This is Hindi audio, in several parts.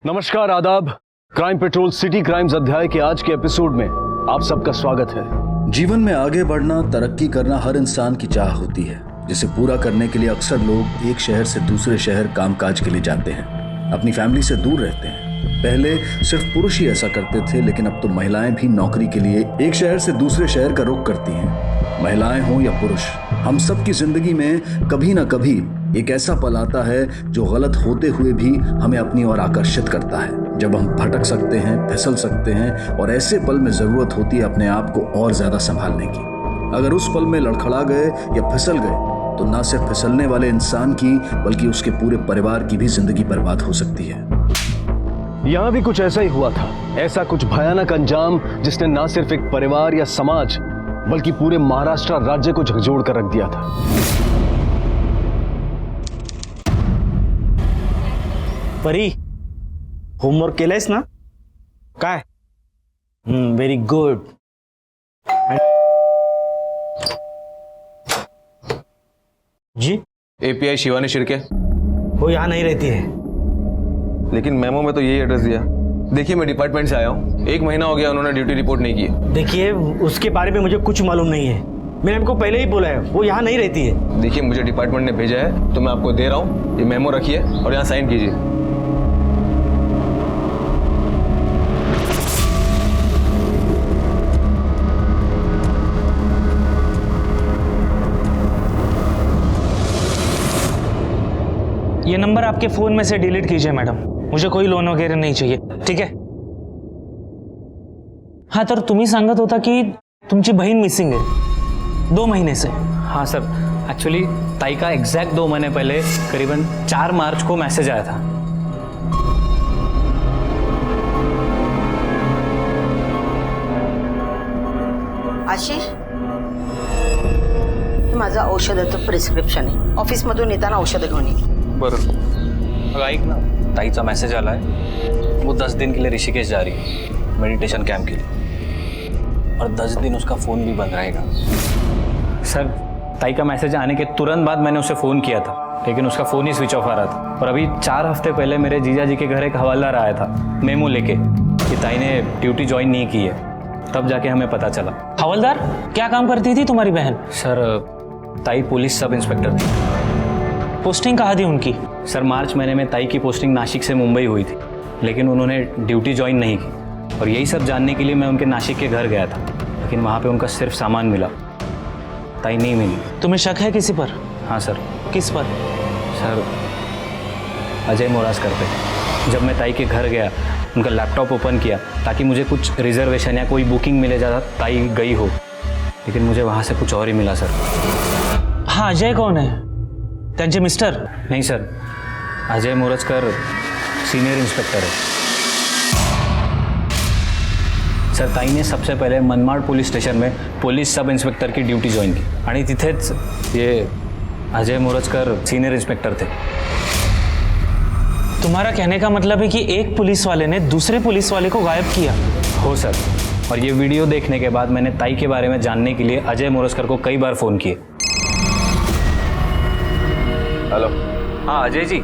नमस्कार, आदाब। क्राइम पेट्रोल सिटी क्राइम्स अध्याय के आज के एपिसोड में आप सबका स्वागत है। जीवन में आगे बढ़ना, तरक्की करना हर इंसान की चाह होती है, जिसे पूरा करने के लिए अक्सर लोग एक शहर से दूसरे शहर कामकाज के लिए जाते हैं, अपनी फैमिली से दूर रहते हैं। पहले सिर्फ पुरुष ही ऐसा करते थे, लेकिन अब तो महिलाएं भी नौकरी के लिए एक शहर से दूसरे शहर का रुख करती हैं। महिलाएं हों या पुरुष, हम सब की जिंदगी में कभी ना कभी एक ऐसा पल आता है जो गलत होते हुए भी हमें अपनी ओर आकर्षित करता है, जब हम भटक सकते हैं, फिसल सकते हैं और ऐसे पल में जरूरत होती है अपने आप को और ज्यादा संभालने की। अगर उस पल में लड़खड़ा गए या फिसल गए तो ना सिर्फ फिसलने वाले इंसान की बल्कि उसके पूरे परिवार की भी जिंदगी बर्बाद हो सकती है। यहां भी कुछ ऐसा ही हुआ था। ऐसा कुछ भयानक अंजाम जिसने ना सिर्फ एक परिवार या समाज बल्कि पूरे महाराष्ट्र राज्य को झकझोर कर रख दिया था। परी, होमवर्क केलंयस ना? काय? Very good. जी? एपीआई शिवानी शिर्के। वो यहाँ नहीं रहती है। लेकिन मेमो में तो यही एड्रेस दिया। देखिए, मैं डिपार्टमेंट से आया हूँ, 1 महीना हो गया, उन्होंने ड्यूटी रिपोर्ट नहीं की है। देखिए, उसके बारे में मुझे कुछ मालूम नहीं है। मैंने आपको पहले ही बोला है, वो यहाँ नहीं रहती है। देखिए, मुझे डिपार्टमेंट ने भेजा है तो मैं आपको दे रहा हूँ। ये मेमो रखिए और यहाँ साइन कीजिए। ये नंबर आपके फोन में से डिलीट कीजिए मैडम, मुझे कोई लोन वगैरह नहीं चाहिए, ठीक है? हाँ, तर तुम्ही सांगत होता की तुमची बहीण मिसिंग है 2 महीने से। हाँ सर, एक्चुअली ताई का एग्जैक्ट 2 महीने पहले करीबन 4 मार्च को मैसेज आया था। आशिष, हे माझं औषधाचं प्रिस्क्रिप्शन आहे, ऑफिसमधून येताना औषधं घेऊन ये। बरं, अगं ऐक ना, ताईचा मैसेज आला है, वो 10 दिन के लिए ऋषिकेश जा रही है मेडिटेशन कैंप के लिए, और 10 दिन उसका फ़ोन भी बंद रहेगा। सर, ताई का मैसेज आने के तुरंत बाद मैंने उसे फ़ोन किया था, लेकिन उसका फ़ोन ही स्विच ऑफ आ रहा था। और अभी 4 हफ्ते पहले मेरे जीजा जी के घर एक हवालदार आया था मेमो लेके कि ताई ने ड्यूटी ज्वाइन नहीं की है, तब जाके हमें पता चला। हवलदार, क्या काम करती थी तुम्हारी बहन? सर, ताई पुलिस सब इंस्पेक्टर थी। पोस्टिंग कहाँ थी उनकी? सर, मार्च महीने में ताई की पोस्टिंग नासिक से मुंबई हुई थी, लेकिन उन्होंने ड्यूटी ज्वाइन नहीं की। और यही सब जानने के लिए मैं उनके नासिक के घर गया था, लेकिन वहाँ पे उनका सिर्फ सामान मिला, ताई नहीं मिली। तुम्हें शक है किसी पर? हाँ सर। किस पर? सर, अजय मोरासकर पे। जब मैं ताई के घर गया, उनका लैपटॉप ओपन किया ताकि मुझे कुछ रिजर्वेशन या कोई बुकिंग मिले, ज़्यादा ताई गई हो, लेकिन मुझे वहाँ से कुछ और ही मिला सर। हाँ, अजय कौन है? त्यांचे मिस्टर? नहीं sir, Ajay Morajkar senior inspector है। सर, ताई ने सबसे पहले मनमाड पुलिस स्टेशन में पुलिस सब इंस्पेक्टर की ड्यूटी ज्वाइन की आणि तिथेच ये अजय मोरजकर सीनियर इंस्पेक्टर थे। तुम्हारा कहने का मतलब है कि एक पुलिस वाले ने दूसरे पुलिस वाले को गायब किया? हो सर, और ये वीडियो देखने के बाद मैंने ताई के बारे में जानने के लिए अजय मोरजकर को कई बार फ़ोन किए। हेलो। हाँ अजय जी,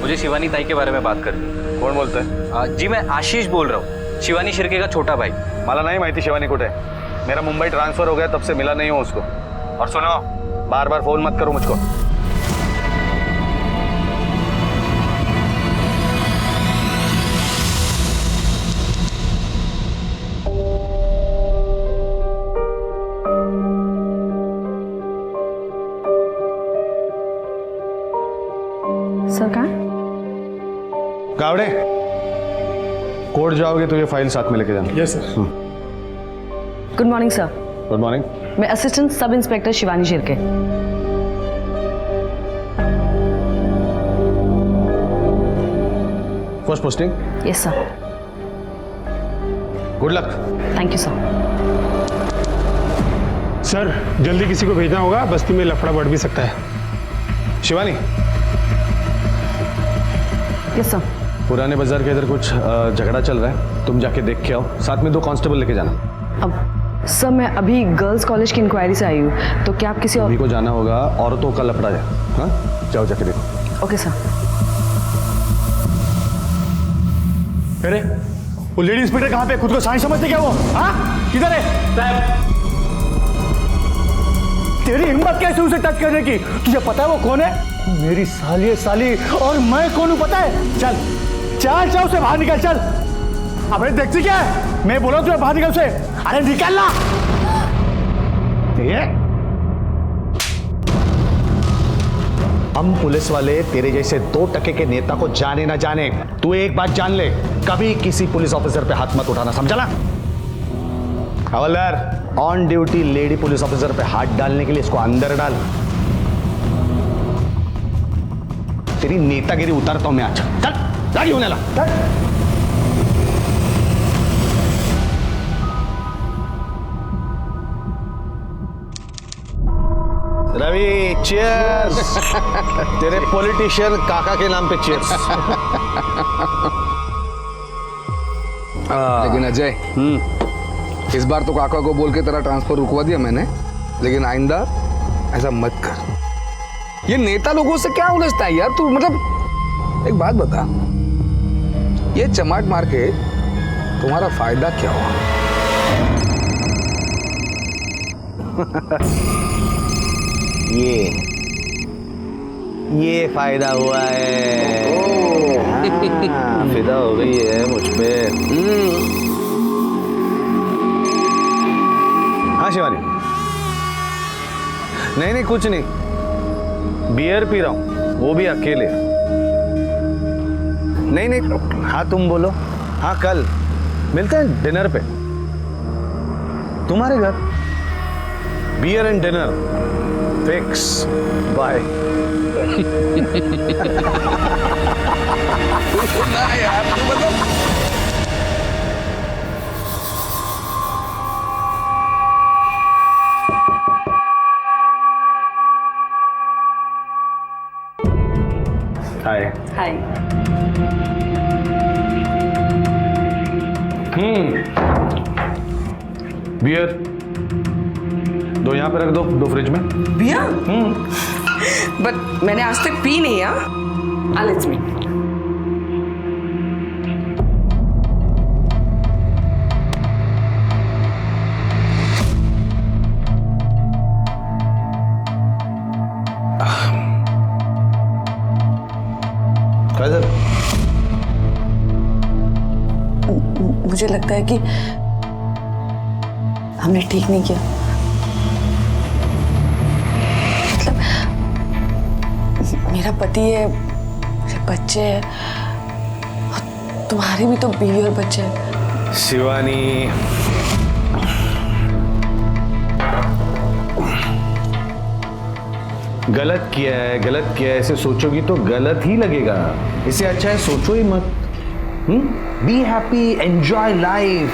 मुझे शिवानी ताई के बारे में बात करनी। कौन बोलता है? जी, मैं आशीष बोल रहा हूँ, शिवानी शिर्के का छोटा भाई। मला नहीं माहिती शिवानी कुठे है। मेरा मुंबई ट्रांसफर हो गया, तब से मिला नहीं हूँ उसको। और सुनो, बार बार फोन मत करो मुझको। सर, कहाँ? गावड़े, कोर्ट जाओगे तो ये फाइल साथ में लेके जाना। Yes sir. Good morning sir. Good morning. मैं assistant sub inspector Shivani Shirke. First posting. Yes sir. Good luck. Thank you sir. Sir, जल्दी किसी को भेजना होगा, बस्ती में लफड़ा बढ़ भी सकता है। Shivani, yes sir. पुराने बाजार के इधर कुछ झगड़ा चल रहा है, तुम जाके देख के आओ, साथ में 2 कांस्टेबल लेके जाना। अब सर, मैं अभी गर्ल्स कॉलेज की इंक्वायरी से आई हूँ, तो क्या आप किसी और अभी को जाना होगा, औरतों का लफड़ा है। हाँ, जाओ जाके देखो। Okay sir. अरे वो लेडी इंस्पेक्टर कहाँ पे? खुद को साइंस समझते क्या वो? हाँ, किधर है? तेरी हिम्मत कैसे उसे टच करने की? तुझे पता है वो कौन है? मेरी साली है साली, और मैं कौन हूं पता है? चल चल चल उसे बाहर निकल, चल। अबे देखती क्या है? मैं बोला तुझे बाहर निकल उसे। अरे निकल ना। हम पुलिस वाले तेरे जैसे 2% के नेता को जाने ना जाने, तू एक बात जान ले, कभी किसी पुलिस ऑफिसर पे हाथ मत उठाना, समझा ना? Havildar, on duty lady police officer पे हाथ डालने के लिए इसको अंदर डाल। तेरी नेतागिरी उतारता हूं मैं आज। चल गाड़ी होने ला। रवि, चीयर्स। तेरे पॉलिटिशियन काका के नाम पे चीयर्स। लेकिन अजय, इस बार तो काका को बोल के तेरा ट्रांसफर रुकवा दिया मैंने, लेकिन आइंदा ऐसा मत कर। ये नेता लोगों से क्या उलझता है यार तू? मतलब एक बात बता, ये चमाट मार के तुम्हारा फायदा क्या हुआ? ये फायदा हुआ है। हाँ, फिदा हो गई है मुझ पे। हाँ शिवानी, नहीं नहीं कुछ नहीं, बियर पी रहा हूं, वो भी अकेले। नहीं नहीं, हाँ तुम बोलो। हाँ कल मिलते हैं डिनर पे, तुम्हारे घर। Beer and dinner fix. Bye. यार तू मतलब हाय। हाय। बियर दो यहाँ पे रख दो फ्रिज में। बिया? बट मैंने आज तक पी नहीं है। लेट्स मी। मुझे लगता है कि हमने ठीक नहीं किया। मतलब मेरा पति है, मेरे बच्चे हैं, और तुम्हारी भी तो बीवी और बच्चे हैं। शिवानी, गलत किया है, गलत किया है, ऐसे सोचोगी तो गलत ही लगेगा। इससे अच्छा है सोचो ही मत। Be happy, enjoy life.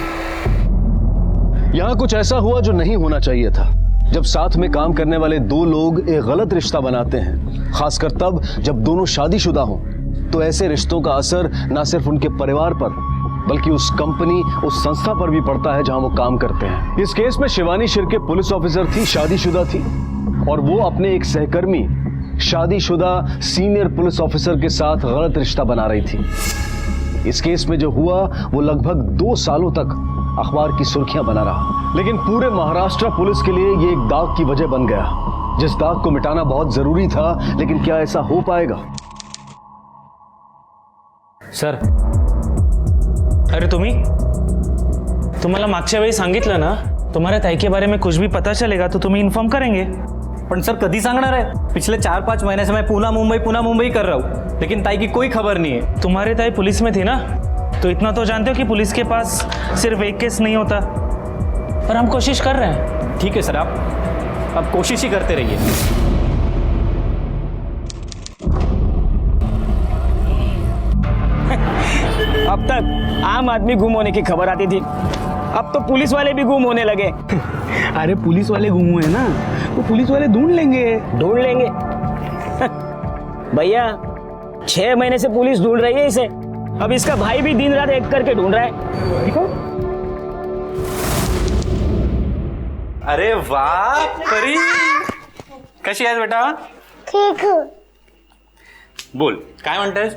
यहां कुछ ऐसा हुआ जो नहीं होना चाहिए था। जब साथ में काम करने वाले दो लोग एक गलत रिश्ता बनाते हैं, खासकर तब जब दोनों शादीशुदा हों, तो ऐसे रिश्तों का असर न सिर्फ उनके परिवार पर बल्कि उस कंपनी, उस संस्था पर भी पड़ता है जहां वो काम करते हैं। इस केस में शिवानी शिर्के पुलिस ऑफिसर थी, शादीशुदा थी, और वो अपने एक सहकर्मी शादीशुदा सीनियर पुलिस ऑफिसर के साथ गलत रिश्ता बना रही थी। इस केस में जो हुआ वो लगभग 2 सालों तक अखबार की सुर्खियां बना रहा, लेकिन पूरे महाराष्ट्र पुलिस के लिए ये एक दाग की वजह बन गया, जिस दाग को मिटाना बहुत जरूरी था। लेकिन क्या ऐसा हो पाएगा? सर, अरे तुम्हाला मागच्या वेळी सांगितलं ना, तुम्हाऱ्या ताई के बारे में कुछ भी पता चलेगा तो तुम्हें इन्फॉर्म करेंगे। पण सर कधी सांगणार आहे? पिछले 4-5 महीने से मैं पुणे मुंबई कर रहा हूँ, लेकिन ताई की कोई खबर नहीं है। तुम्हारी ताई पुलिस में थी ना, तो इतना तो जानते हो कि पुलिस के पास सिर्फ एक केस नहीं होता। पर हम कोशिश कर रहे हैं। ठीक है सर, आप कोशिश ही करते रहिए। अब तक आम आदमी गुम होने की खबर आती थी, अब तो पुलिस वाले भी गुम होने लगे। अरे पुलिस वाले गुम हुए ना, तो पुलिस वाले ढूंढ लेंगे। भैया 6 महीने से पुलिस ढूंढ रही है इसे, अब इसका भाई भी दिन रात एक करके ढूंढ रहा है। देखो। अरे वाह परी, कशी आहेस बेटा? ठीक. बोल, काय म्हणतेस?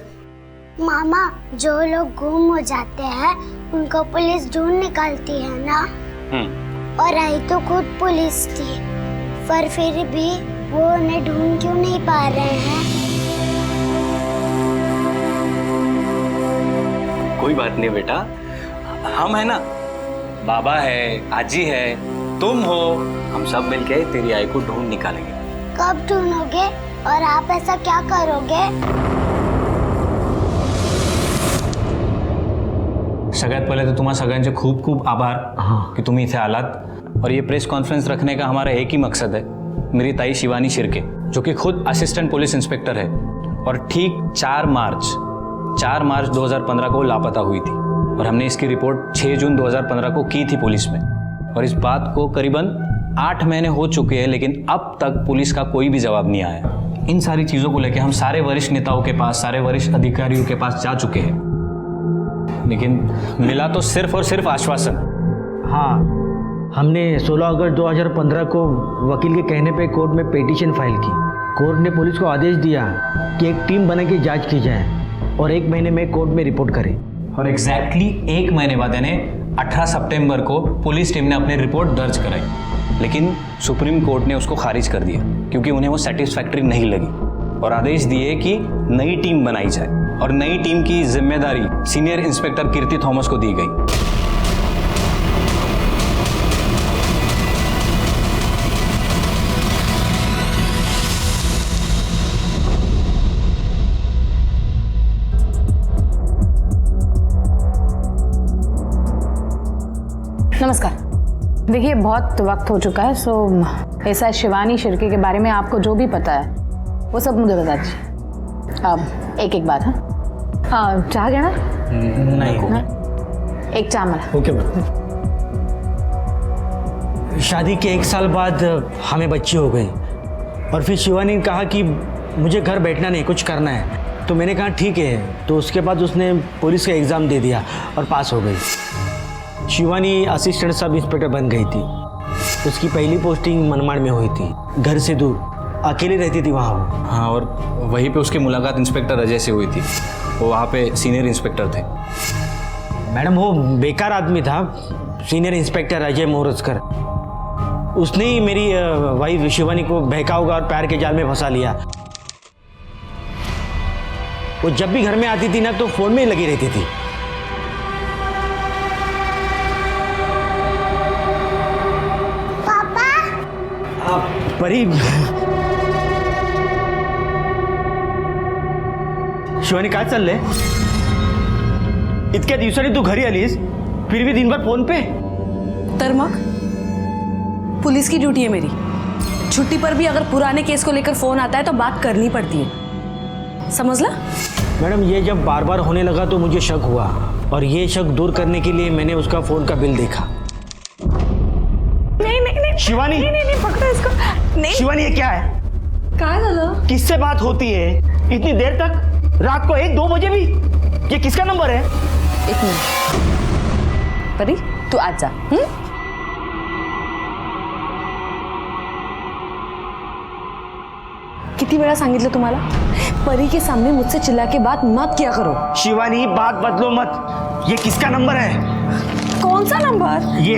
मामा, जो लोग गुम हो जाते हैं उनको पुलिस ढूंढ निकालती है ना। और आई तो खुद पुलिस थी, पर फिर भी वो उन्हें ढूंढ क्यों नहीं पा रहे हैं? कोई बात नहीं बेटा, हम है ना, बाबा है, आजी है, तुम हो, हम सब मिलके तेरी आई को ढूंढ निकालेंगे। कब ढूंढोगे और आप ऐसा क्या करोगे? सगळ्यात पहिले तर तुम्हा सगळ्यांचे खूप खूप आभार की तुम्ही इथे आलात। और ये प्रेस कॉन्फ्रेंस रखने का हमारा एक ही मकसद है, मेरी ताई शिवानी शिर्के जो कि खुद असिस्टेंट पुलिस इंस्पेक्टर है और ठीक 4 मार्च 2015 को लापता हुई थी और हमने इसकी रिपोर्ट 6 जून 2015 को की थी पुलिस में। और इस बात को करीबन 8 महीने हो चुके हैं, लेकिन अब तक पुलिस का कोई भी जवाब नहीं आया। इन सारी चीज़ों को लेकर हम सारे वरिष्ठ नेताओं के पास, सारे वरिष्ठ अधिकारियों के पास जा चुके हैं, लेकिन मिला तो सिर्फ और सिर्फ आश्वासन। हाँ, हमने 16 अगस्त 2015 को वकील के कहने पे कोर्ट में पिटीशन फाइल की। कोर्ट ने पुलिस को आदेश दिया कि एक टीम बना के जांच की जाए और 1 महीने में कोर्ट में रिपोर्ट करे। और एग्जैक्टली 1 महीने बाद यानी 18 सितंबर को पुलिस टीम ने अपनी रिपोर्ट दर्ज कराई, लेकिन सुप्रीम कोर्ट ने उसको खारिज कर दिया क्योंकि उन्हें वो सेटिस्फैक्टरी नहीं लगी और आदेश दिए कि नई टीम बनाई जाए। और नई टीम की जिम्मेदारी सीनियर इंस्पेक्टर कीर्ति थॉमस को दी गई। नमस्कार। देखिए, बहुत वक्त हो चुका है, सो ऐसा शिवानी शिर्के के बारे में आपको जो भी पता है वो सब मुझे बता दीजिए। अब एक बात। हाँ, चाह गया ना? नहीं ना? एक चाह मला। Okay ma'am. शादी के 1 साल बाद हमें बच्ची हो गई और फिर शिवानी ने कहा कि मुझे घर बैठना नहीं, कुछ करना है। तो मैंने कहा ठीक है। तो उसके बाद उसने पुलिस का एग्ज़ाम दे दिया और पास हो गई। शिवानी असिस्टेंट सब इंस्पेक्टर बन गई थी। उसकी पहली पोस्टिंग मनमाड़ में हुई थी, घर से दूर, अकेली रहती थी वहाँ वो। हाँ, और वहीं पे उसकी मुलाकात इंस्पेक्टर अजय से हुई थी। वो वहाँ पे सीनियर इंस्पेक्टर थे। मैडम, वो बेकार आदमी था, सीनियर इंस्पेक्टर अजय मोरजकर। उसने ही मेरी वाइफ शिवानी को बहका होगा और प्यार के जाल में फंसा लिया। वो जब भी घर में आती थी ना तो फोन में ही लगी रहती थी। पापा, परी, शिवानी काय चाललंय? इतक्या दिवसांनी तू घरी आलीस, फिर भी दिन भर फोन पे? तर मग पुलिस की ड्यूटी है मेरी। छुट्टी पर भी अगर पुराने केस को लेकर फोन आता है तो बात करनी पड़ती है, समझ ला? मैडम, ये जब बार बार होने लगा तो मुझे शक हुआ और ये शक दूर करने के लिए मैंने उसका फोन का बिल देखा। नहीं शिवानी, नहीं पकड़ो इसको। नहीं शिवानी, ये क्या है? काय झालं? किससे बात होती है इतनी देर तक? रात को 1-2 बजे भी? ये किसका नंबर है? एक मिनिट परी, तू आज जा। किती वेळा सांगितलं तुम्हाला, परी के सामने मुझसे चिल्ला के बात मत किया करो। शिवानी, बात बदलो मत। ये किसका नंबर है? कौन सा नंबर? ये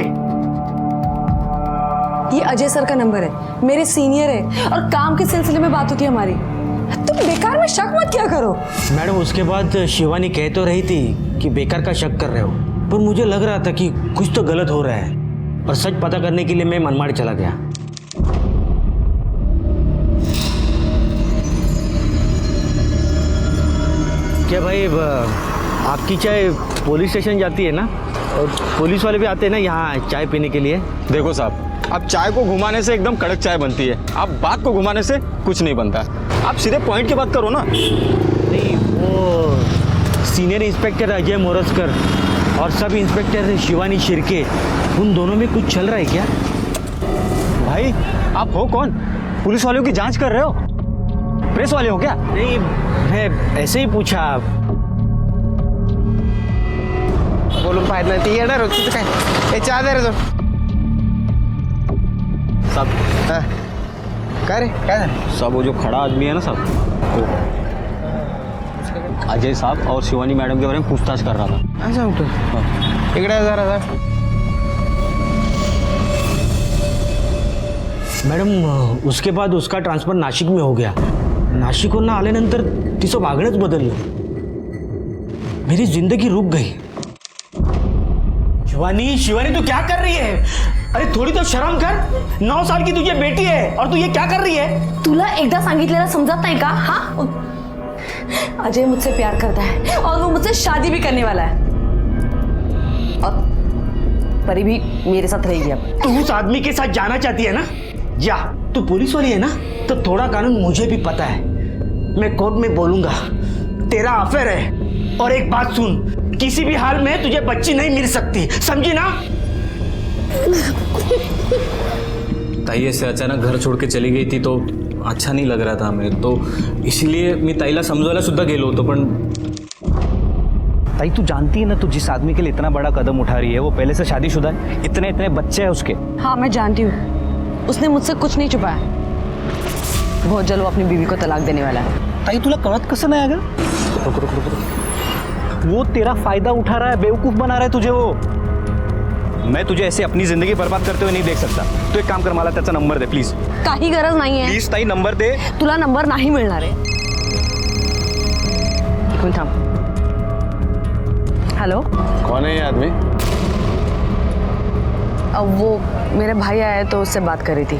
अजय सर का नंबर है, मेरे सीनियर है और काम के सिलसिले में बात होती है हमारी। तुम बेकार में शक मत किया करो। मैडम, उसके बाद शिवानी कह तो रही थी कि बेकार का शक कर रहे हो, पर मुझे लग रहा था कि कुछ तो गलत हो रहा है और सच पता करने के लिए मैं मनमाड़ चला गया। क्या भाई, आपकी चाय पुलिस स्टेशन जाती है ना? और पुलिस वाले भी आते हैं ना यहाँ चाय पीने के लिए? देखो साहब, अब चाय को घुमाने से एकदम कड़क चाय बनती है, आप बात को घुमाने से कुछ नहीं बनता। आप सीधे पॉइंट की बात करो ना। नहीं, वो सीनियर इंस्पेक्टर अजय मोरजकर और सब इंस्पेक्टर शिवानी शिर्के, उन दोनों में कुछ चल रहा है क्या? भाई, आप हो कौन? पुलिस वालों की जांच कर रहे हो? प्रेस वाले हो क्या? नहीं, मैं ऐसे ही पूछा। बोलून पाहिजे नाही, ती येणार होती तर काय? हे चहा दे रे तो साहब। क्या रे, क्या है? सब वो जो खड़ा आदमी है ना साहब, वो अजय साहब और शिवानी मैडम के बारे में पूछताछ कर रहा था। ऐसा होता इकडे जरा मॅडम उसके बाद उसका ट्रान्सफर नाशिक में हो गया. नाशिकहून आल्यानंतर तिचं वागणंच बदललं. मेरी जिंदगी रुक गई. शिवानी शिवानी तू क्या कर रही है? अरे थोड़ी तो शर्म कर. 9 साल की तुझे बेटी है और तू ये क्या कर रही है? तुला एकदा सांगितलेलं समजत नाही का? हाँ, अजय मुझसे प्यार करता है और वो मुझसे शादी भी करने वाला है. और परी भी मेरे साथ रहेगी. अब तू उस आदमी के साथ जाना चाहती है ना? जा. तू पुलिस वाली है ना, तो थोड़ा कानून मुझे भी पता है. मैं कोर्ट में बोलूंगा तेरा अफेयर है. और एक बात सुन, किसी भी हाल में तुझे बच्ची नहीं मिल सकती, समझी ना? ताई ऐसे अचानक घर छोड़ के चली गई थी तो अच्छा नहीं लग रहा था हमें, तो इसलिए मी ताईला समजवायला सुद्धा गेलो होतो. पण ताई तू जानती है ना, तू जिस आदमी के लिए इतना बड़ा कदम उठा रही है वो पहले से शादीशुदा है. इतने इतने बच्चे हैं उसके. हाँ मैं जानती हूँ, उसने मुझसे कुछ नहीं छुपाया. बहुत जल्द वो अपनी बीवी को तलाक देने वाला है. ताई तुला कळत कसं नाही अगं? वो तेरा फायदा उठा रहा है, बेवकूफ बना रहा है तुझे वो. मैं तुझे ऐसे अपनी जिंदगी बर्बाद करते हुए नहीं देख सकता. तू एक काम कर, मला त्याचा नंबर दे प्लीज. काही गरज नाहीये. प्लीज ताई नंबर दे. तुला नंबर नाही मिळणार आहे. एक मिनिट थांब. हेलो, कौन है ये आदमी? वो मेरे भाई आया तो उससे बात कर रही थी.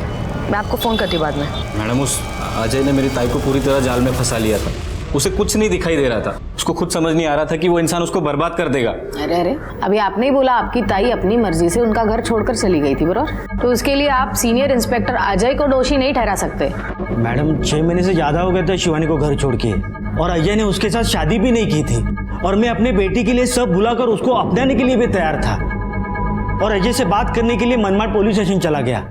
मैं आपको फोन करती हूँ बाद में. मैडम उस अजय ने मेरी ताई को पूरी तरह जाल में फंसा लिया था. उसे कुछ नहीं दिखाई दे रहा था. उसको खुद समझ नहीं आ रहा था कि वो इंसान उसको बर्बाद कर देगा. अरे अरे, अभी आपने ही बोला आपकी ताई अपनी मर्जी से उनका घर छोड़कर चली गई थी, बरोबर? तो उसके लिए आप सीनियर इंस्पेक्टर अजय को दोषी नहीं ठहरा सकते. मैडम 6 महीने से ज्यादा हो गए थे शिवानी को घर छोड़ के, और अजय ने उसके साथ शादी भी नहीं की थी. और मैं अपने बेटी के लिए सब भुलाकर उसको अपनाने के लिए भी तैयार था. और अजय से बात करने के लिए मनमाड़ पुलिस स्टेशन चला गया.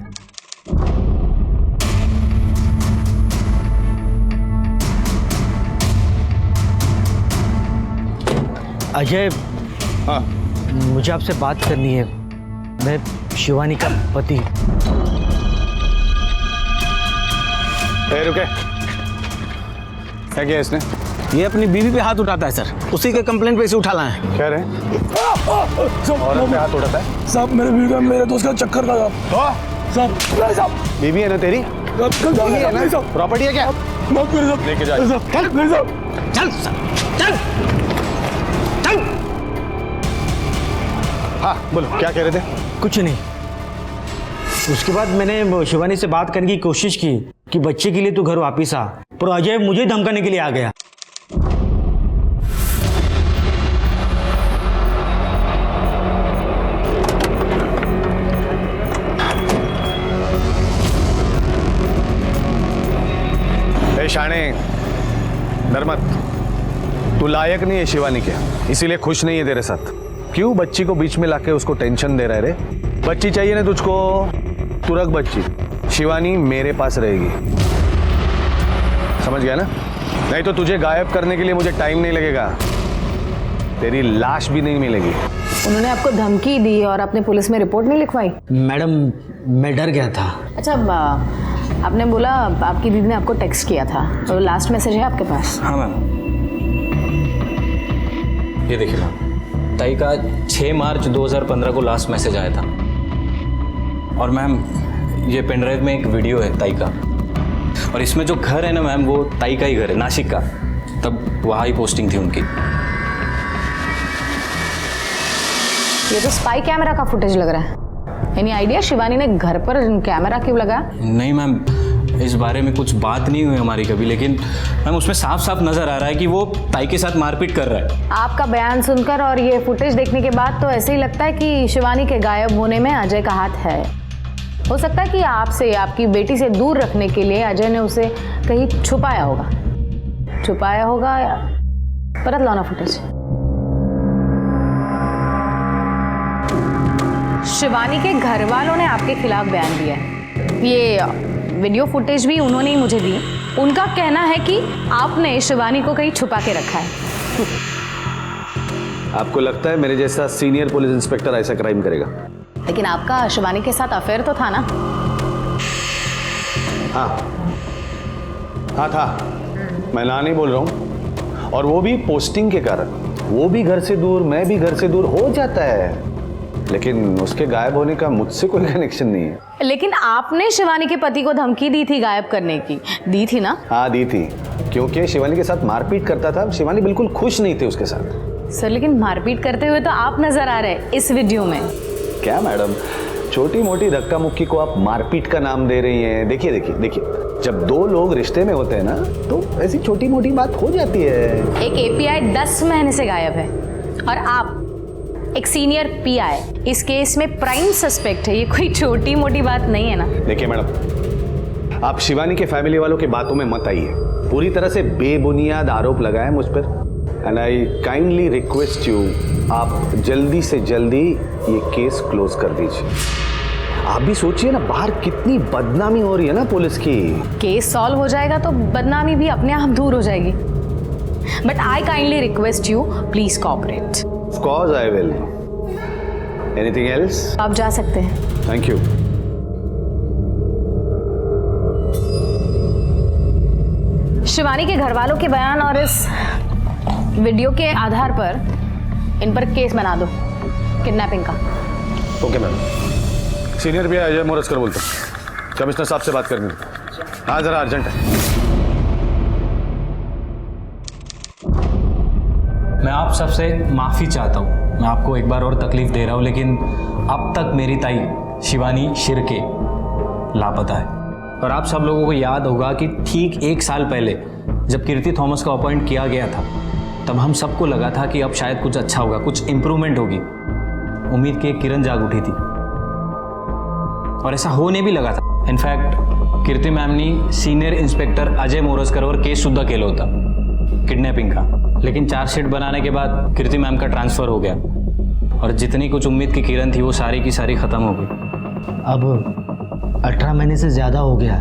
अजय, हाँ मुझे आपसे बात करनी है. मैं शिवानी का पति. रुके, क्या किया इसने? ये अपनी बीवी पे हाथ उठाता है सर. उसी के कंप्लेंट पे इसे उठा लाए हैं. क्या रे? औरत पे हाथ उठाता है? साहब मेरे बीवी का मेरे दोस्त का चक्कर का साहब. साहब बीवी है ना तेरी? बीवी है ना? प्रॉपर्टी है क्या? लेके जा. चल चल चल. हाँ बोलो, क्या कह रहे थे? कुछ नहीं. उसके बाद मैंने शिवानी से बात करने की कोशिश की कि बच्चे के लिए तू घर वापिस आ, पर अजय मुझे धमकाने के लिए आ गया. शाणे, डर मत. तू लायक नहीं है शिवानी के, इसीलिए खुश नहीं है तेरे साथ. क्यों बच्ची को बीच में लाके उसको टेंशन दे रहा है रे? बच्ची चाहिए ना तुझको, तू रख बच्ची. शिवानी मेरे पास रहेगी, समझ गया ना? नहीं तो तुझे गायब करने के लिए मुझे टाइम नहीं लगेगा. तेरी लाश भी नहीं मिलेगी. उन्होंने आपको धमकी दी और आपने पुलिस में रिपोर्ट नहीं लिखवाई? मैडम मैं डर गया था. अच्छा, आपने बोला आपकी दीदी ने आपको टेक्स्ट किया था, तो लास्ट मैसेज है आपके पास? हाँ मैम, ये देखिए मैम, ताई का 6 मार्च 2015 को लास्ट मैसेज आया था. और मैम ये पेनड्राइव में एक वीडियो है ताई का, और इसमें जो घर है ना मैम, वो ताई का ही घर है, नासिक का. तब वहाँ ही पोस्टिंग थी उनकी. ये तो स्पाई कैमरा का फुटेज लग रहा है. एनी आइडिया शिवानी ने घर पर कैमरा क्यों लगाया? नहीं मैम, इस बारे में कुछ बात नहीं हुई हमारी कभी, लेकिन मैम उसमें साफ साफ नजर आ रहा है कि वो ताई के साथ मारपीट कर रहा है. आपका बयान सुनकर और ये फुटेज देखने के बाद तो ऐसे ही लगता है कि शिवानी के गायब होने में अजय का हाथ है. हो सकता है कि आपसे, आपकी बेटी से दूर रखने के लिए अजय ने उसे कहीं छुपाया होगा. या परत लाना फुटेज. शिवानी के घर वालों ने आपके खिलाफ बयान दिया है. ये वीडियो फुटेज भी उन्होंने ही मुझे दी. उनका कहना है कि आपने शिवानी को कहीं छुपा के रखा है. आपको लगता है मेरे जैसा सीनियर पुलिस इंस्पेक्टर ऐसा क्राइम करेगा? लेकिन आपका शिवानी के साथ अफेयर तो था ना? हाँ था. मैं ना नहीं बोल रहा हूँ. और वो भी पोस्टिंग के कारण। वो भी घर से दूर, मैं भी घर से दूर, हो जाता है, लेकिन उसके गायब होने का मुझसे कोई कनेक्शन नहीं है। लेकिन आपने शिवानी के पति को धमकी दी थी गायब करने की, दी थी ना? हाँ दी थी, क्योंकि शिवानी के साथ मारपीट करता था। शिवानी बिल्कुल खुश नहीं थी उसके साथ। सर लेकिन मारपीट करते हुए तो आप नजर आ रहे हैं इस वीडियो में। क्या मैडम, छोटी मोटी धक्का मुक्की को आप मारपीट का नाम दे रही हैं? देखिए देखिए देखिए, जब दो लोग रिश्ते में होते हैं ना तो ऐसी छोटी मोटी बात हो जाती है। एक एपीआई 10 महीने से गायब है और आप एक सीनियर पीआई इस केस में प्राइम सस्पेक्ट है। ये कोई छोटी मोटी बात नहीं है ना। देखिए मैडम, आप शिवानी के फैमिली वालों की बातों में मत आइए। पूरी तरह से बेबुनियाद आरोप लगाए मुझ पर। And I kindly request you, आप जल्दी से जल्दी ये केस क्लोज कर दीजिए। आप भी सोचिए ना, बाहर कितनी बदनामी हो रही है ना पुलिस की। केस सॉल्व हो जाएगा तो बदनामी भी अपने आप दूर हो जाएगी। But I kindly request you, please cooperate. Of course I will. Anything else? आप जा सकते हैं। Thank you. शिवानी के घर वालों के बयान और इस वीडियो के आधार पर इन पर केस बना दो किडनैपिंग का। Okay ma'am. सीनियर भी अजय मोरजकर बोलता हूँ, कमिश्नर साहब से बात करनी है। हाँ जरा अर्जेंट है। मैं आप सबसे माफ़ी चाहता हूँ, मैं आपको एक बार और तकलीफ दे रहा हूँ, लेकिन अब तक मेरी ताई शिवानी शिर्के लापता है। और आप सब लोगों को याद होगा कि ठीक 1 साल पहले जब कीर्ति थॉमस को अपॉइंट किया गया था, तब हम सबको लगा था कि अब शायद कुछ अच्छा होगा, कुछ इम्प्रूवमेंट होगी। उम्मीद की एक किरण जाग उठी थी और ऐसा होने भी लगा था। इनफैक्ट कीर्ति मैम ने सीनियर इंस्पेक्टर अजय मोरजकर और केस सुद्धा केला होता किडनैपिंग का, लेकिन चार्जशीट बनाने के बाद कीर्ति मैम का ट्रांसफ़र हो गया और जितनी कुछ उम्मीद की किरण थी वो सारी की सारी ख़त्म हो गई। अब 18 महीने से ज़्यादा हो गया,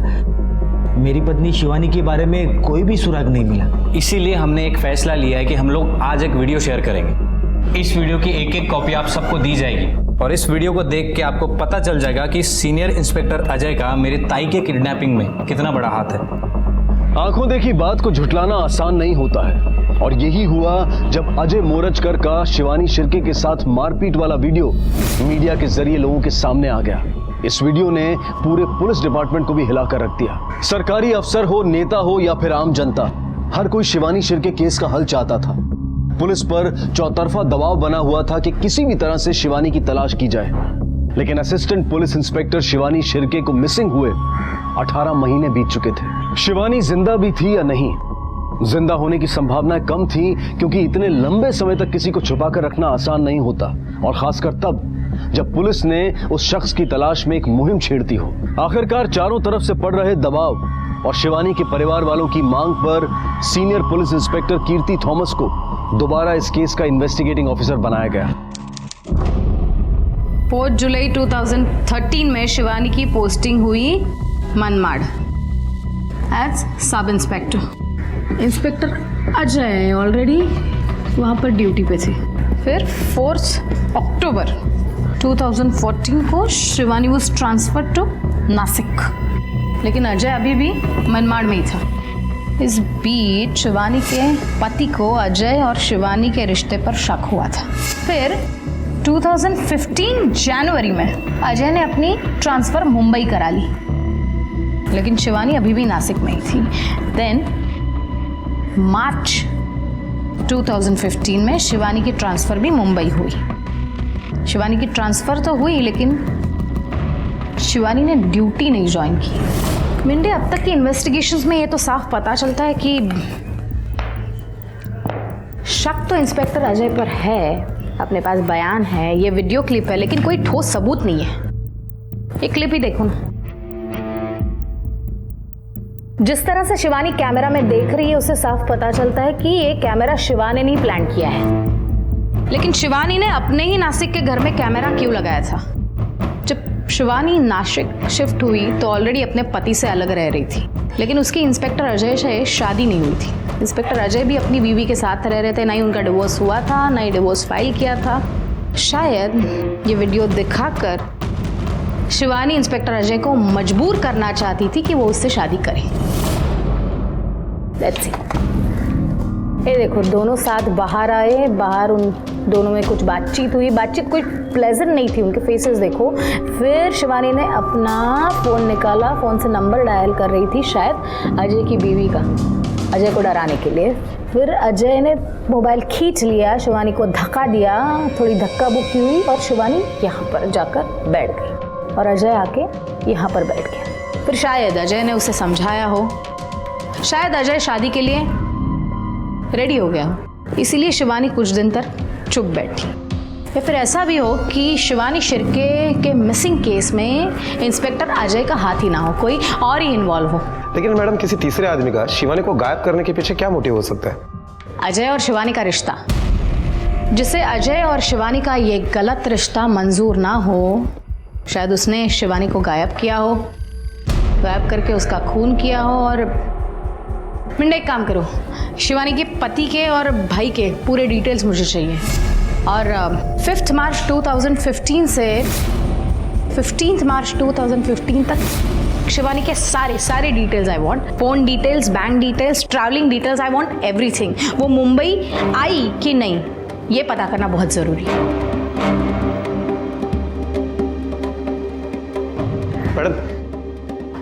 मेरी पत्नी शिवानी के बारे में कोई भी सुराग नहीं मिला। इसीलिए हमने एक फैसला लिया है कि हम लोग आज एक वीडियो शेयर करेंगे। इस वीडियो की एक कॉपी आप सबको दी जाएगी और इस वीडियो को देख के आपको पता चल जाएगा कि सीनियर इंस्पेक्टर अजय का मेरी ताई के किडनैपिंग में कितना बड़ा हाथ है। आंखों देखी बात को झुठलाना आसान नहीं होता है, और यही हुआ जब अजय मोरजकर का शिवानी शिर्के के साथ मारपीट वाला वीडियो मीडिया के जरिए लोगों के सामने आ गया। इस वीडियो ने पूरे पुलिस डिपार्टमेंट को भी हिलाकर रख दिया। सरकारी अफसर हो, नेता हो या फिर आम जनता, हर कोई शिवानी शिर्के केस का हल चाहता था। पुलिस पर चौतरफा दबाव बना हुआ था कि किसी भी तरह से शिवानी की तलाश की जाए, लेकिन assistant police inspector Shivani Shirke को मिसिंग हुए 18 महीने बीत चुके थे। शिवानी जिंदा भी थी या नहीं, जिंदा होने की संभावनाएं कम थी, क्योंकि इतने लंबे समय तक किसी को छुपाकर रखना आसान नहीं होता, और खासकर तब जब पुलिस ने उस शख्स की तलाश में एक मुहिम छेड़ती हो। आखिरकार चारों तरफ से पड़ रहे दबाव और शिवानी के परिवार वालों की मांग पर सीनियर पुलिस इंस्पेक्टर कीर्ति थॉमस को दोबारा इस केस का इन्वेस्टिगेटिंग ऑफिसर बनाया गया। 4 जुलाई 2013 में शिवानी की पोस्टिंग हुई Manmad as sub inspector. Inspector Ajay already वहाँ पर ड्यूटी पे थे। फिर 4 अक्टूबर 2014 को Shivani was transfer to Nashik, लेकिन अजय अभी भी मनमाड़ में ही था। इस बीच शिवानी के पति को अजय और शिवानी के रिश्ते पर शक हुआ था। फिर 2015 जनवरी में अजय ने अपनी ट्रांसफर मुंबई करा ली, लेकिन शिवानी अभी भी नासिक में ही थी। देन मार्च 2015 में शिवानी की ट्रांसफर भी मुंबई हुई। शिवानी की ट्रांसफर तो हुई, लेकिन शिवानी ने ड्यूटी नहीं ज्वाइन की। मिंडे, अब तक की इन्वेस्टिगेशंस में ये तो साफ पता चलता है कि शक तो इंस्पेक्टर अजय पर है, अपने पास बयान है, ये वीडियो क्लिप है, लेकिन कोई ठोस सबूत नहीं है। ये क्लिप ही देखो ना, जिस तरह से शिवानी कैमरा में देख रही है उससे साफ पता चलता है कि ये कैमरा शिवानी ने प्लान किया है। लेकिन शिवानी ने अपने ही नासिक के घर में कैमरा क्यों लगाया था? जब शिवानी नासिक शिफ्ट हुई तो ऑलरेडी अपने पति से अलग रह रही थी, लेकिन उसकी इंस्पेक्टर अजय से शादी नहीं हुई थी। इंस्पेक्टर अजय भी अपनी बीवी के साथ रह रहे थे, ना ही उनका डिवोर्स हुआ था, ना ही डिवोर्स फाइल किया था। शायद ये वीडियो दिखाकर शिवानी इंस्पेक्टर अजय को मजबूर करना चाहती थी कि वो उससे शादी करे। Let's see. ये देखो दोनों साथ बाहर आए, बाहर उन दोनों में कुछ बातचीत हुई, बातचीत कोई प्लेजेंट नहीं थी, उनके फेसेस देखो। फिर शिवानी ने अपना फ़ोन निकाला, फ़ोन से नंबर डायल कर रही थी शायद अजय की बीवी का, अजय को डराने के लिए। फिर अजय ने मोबाइल खींच लिया, शिवानी को धक्का दिया, थोड़ी धक्का बुक्की हुई और शिवानी यहाँ पर जाकर बैठ गई और अजय आके यहाँ पर बैठ गया। फिर शायद अजय ने उसे समझाया हो, शायद अजय शादी के लिए रेडी हो गया हो, इसीलिए शिवानी कुछ दिन तक चुप बैठी। या फिर ऐसा भी हो कि शिवानी शिर्के के मिसिंग केस में इंस्पेक्टर अजय का हाथ ही ना हो, कोई और ही इन्वॉल्व हो। लेकिन मैडम किसी तीसरे आदमी का शिवानी को गायब करने के पीछे क्या मोटिव हो सकता है? अजय और शिवानी का रिश्ता, जिसे अजय और शिवानी का ये गलत रिश्ता मंजूर ना हो, शायद उसने शिवानी को गायब किया हो, गायब करके उसका खून किया हो। और मिंडा एक काम करो, शिवानी के पति के और भाई के पूरे डिटेल्स मुझे चाहिए। और 5 मार्च 2015 से 15 मार्च 2015 तक शिवानी के सारे details I want. Phone details, bank details, travelling details, I want everything. वो मुंबई आई कि नहीं ये पता करना बहुत ज़रूरी है। मैडम,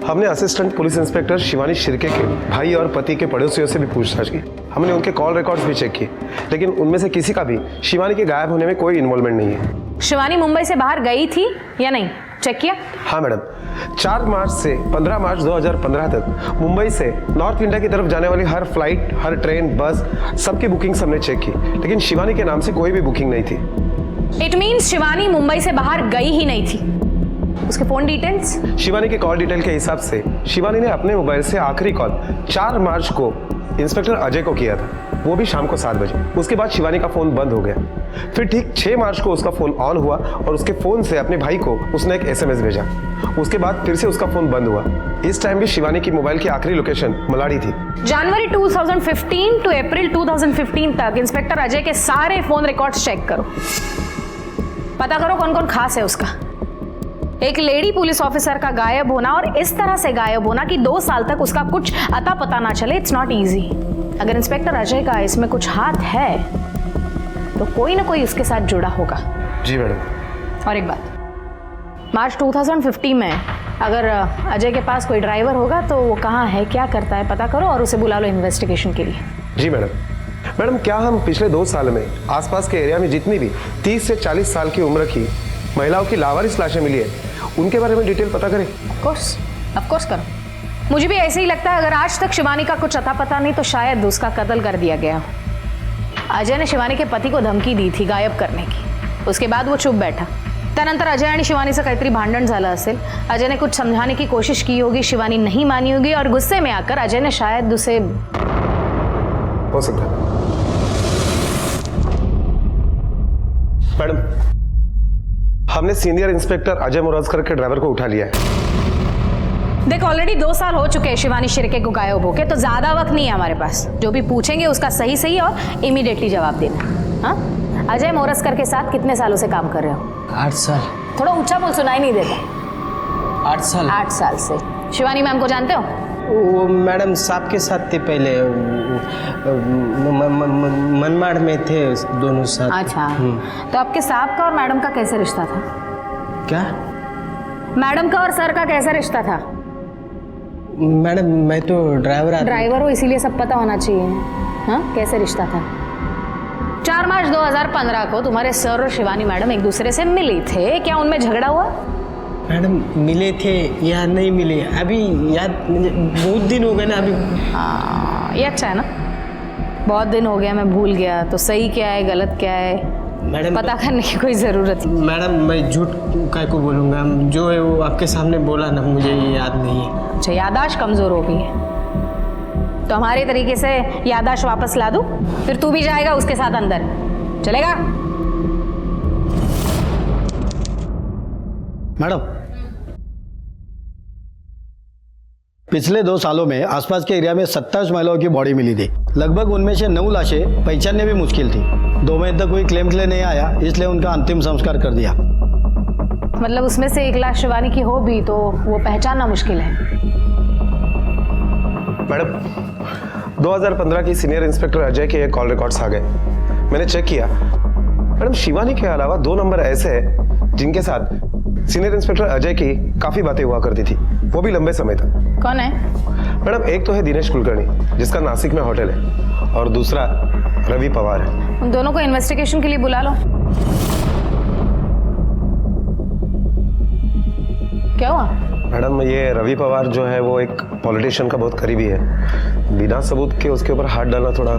हमने assistant police inspector Shivani Shirke के भाई और पति के पड़ोसियों से भी पूछताछ की। हमने उनके कॉल रिकॉर्ड्स भी चेक किए, लेकिन उनमें से किसी का भी शिवानी के गायब होने में कोई इन्वॉल्वमेंट नहीं है। शिवानी मुंबई से बाहर गई थी या नहीं, चेक किया? हाँ मैडम, 4 मार्च से 15 मार्च 2015 तक मुंबई से नॉर्थ इंडिया की तरफ जाने वाली हर फ्लाइट, हर ट्रेन, बस, सबकी बुकिंग हमने चेक की, लेकिन शिवानी के नाम से कोई भी बुकिंग नहीं थी। इट मीन्स शिवानी मुंबई से बाहर गई ही नहीं थी। उसके फोन डिटेल्स? शिवानी के कॉल डिटेल के हिसाब से शिवानी ने अपने मोबाइल से आखिरी कॉल 4 मार्च को इंस्पेक्टर अजय को किया था, वो भी शाम को 7 बजे। उसके बाद शिवानी का फोन बंद हो गया। फिर ठीक 6 मार्च को उसका फोन ऑन हुआ और उसके फोन से अपने भाई को उसने एक SMS भेजा। उसके बाद फिर से उसका फोन बंद हुआ। इस टाइम भी शिवानी की मोबाइल की आखिरी लोकेशन मलाड़ी थी। जनवरी 2015 टू अप्रैल 2015 तक इंस्पेक्टर अजय के सारे फोन रिकॉर्ड्स चेक करो, पता करो कौन कौन खास है उसका। एक लेडी पुलिस ऑफिसर का गायब होना और इस तरह से गायब होना कि 2 साल तक उसका कुछ अता पता ना चले, इट्स नॉट इजी। अगर इंस्पेक्टर अजय का इसमें कुछ हाथ है तो कोई ना कोई उसके साथ जुड़ा होगा। जी मैडम। और एक बात, मार्च 2015 में अगर अजय के पास कोई ड्राइवर होगा तो वो कहाँ है, क्या करता है, पता करो और उसे बुला लो इन्वेस्टिगेशन के लिए। जी मैडम। मैडम, क्या हम पिछले 2 साल में आसपास के एरिया में जितनी भी 30 से 40 साल की उम्र की महिलाओं की लावारिस लाशें मिली है, उनके बारे में डिटेल पता करें? ऑफ कोर्स करो। मुझे भी ऐसे ही लगता है, अगर आज तक शिवानी का कुछ अता पता नहीं तो शायद उसका कत्ल कर दिया गया। अजय ने शिवानी के पति को धमकी दी थी गायब करने की, उसके बाद वो चुप बैठा। त्यानंतर अजय आणि शिवानी से काहीतरी भांडण झालं असेल, अजय ने कुछ समझाने की कोशिश की होगी, शिवानी नहीं मानी होगी और गुस्से में आकर अजय ने शायद उसे, हो सकता है। मैडम, हमने सीनियर इंस्पेक्टर अजय मोराजकर के ड्राइवर को उठा लिया है। देख ऑलरेडी 2 साल हो चुके हैं शिवानी शिर्के को गायब होके, तो ज्यादा वक्त नहीं है हमारे पास। जो भी पूछेंगे उसका सही सही और इमीडिएटली जवाब देना। हाँ, अजय मोरस्कर के साथ कितने सालों से काम कर रहे हो? 8 साल। थोड़ा ऊंचा बोल, सुनाई नहीं देता। 8 साल। 8 साल से। शिवानी मैम को जानते हो? वो मैडम साहब के साथ थे पहले, मनमाड़ में थे दोनों साथ। अच्छा, तो आपके साहब का और मैडम का कैसे रिश्ता था? क्या? मैडम का और सर का कैसा रिश्ता था? मैडम, मैं तो ड्राइवर हो, इसीलिए सब पता होना चाहिए। हाँ, कैसे रिश्ता था? 4 मार्च 2015 को तुम्हारे सर और शिवानी मैडम एक दूसरे से मिली थे, क्या उनमें झगड़ा हुआ? मैडम, मिले थे या नहीं मिले अभी याद, बहुत दिन हो गए ना अभी। हाँ, ये अच्छा है ना, बहुत दिन हो गया, मैं भूल गया। तो सही क्या है गलत क्या है मैडम पता करने की कोई ज़रूरत नहीं। मैडम, मैं झूठ काय को बोलूँगा, जो है वो आपके सामने बोला ना, मुझे याद नहीं है। अच्छा, याददाश्त कमज़ोर हो गई है तो हमारे तरीके से याददाश्त वापस ला दूँ, फिर तू भी जाएगा उसके साथ अंदर, चलेगा? मैडम, पिछले 2 सालों में आसपास के एरिया में 27 महिलाओं की बॉडी मिली थी। लगभग उनमें से 9 लाशें पहचानने भी मुश्किल थी। 2 महीने तक कोई क्लेम के लिए नहीं आया, इसलिए उनका अंतिम संस्कार कर दिया। मतलब उसमें से 1 लाश शिवानी की हो भी तो वो पहचानना मुश्किल है। मैडम, 2015 की सीनियर इंस्पेक्टर अजय के कॉल रिकॉर्ड्स आ गए। मैंने चेक किया मैडम, शिवानी के अलावा 2 नंबर ऐसे हैं जिनके साथ सीनियर इंस्पेक्टर अजय की काफी बातें हुआ करती थी, वो भी लंबे समय तक। कौन है? मैडम एक तो है दिनेश कुलकर्णी जिसका नासिक में होटल है, और दूसरा रवि पवार है। उन दोनों को इन्वेस्टिगेशन के लिए बुला लो। क्या हुआ? मैडम ये रवि पवार जो है वो एक पॉलिटिशियन का बहुत करीबी है, बिना सबूत के उसके ऊपर हाथ डालना थोड़ा।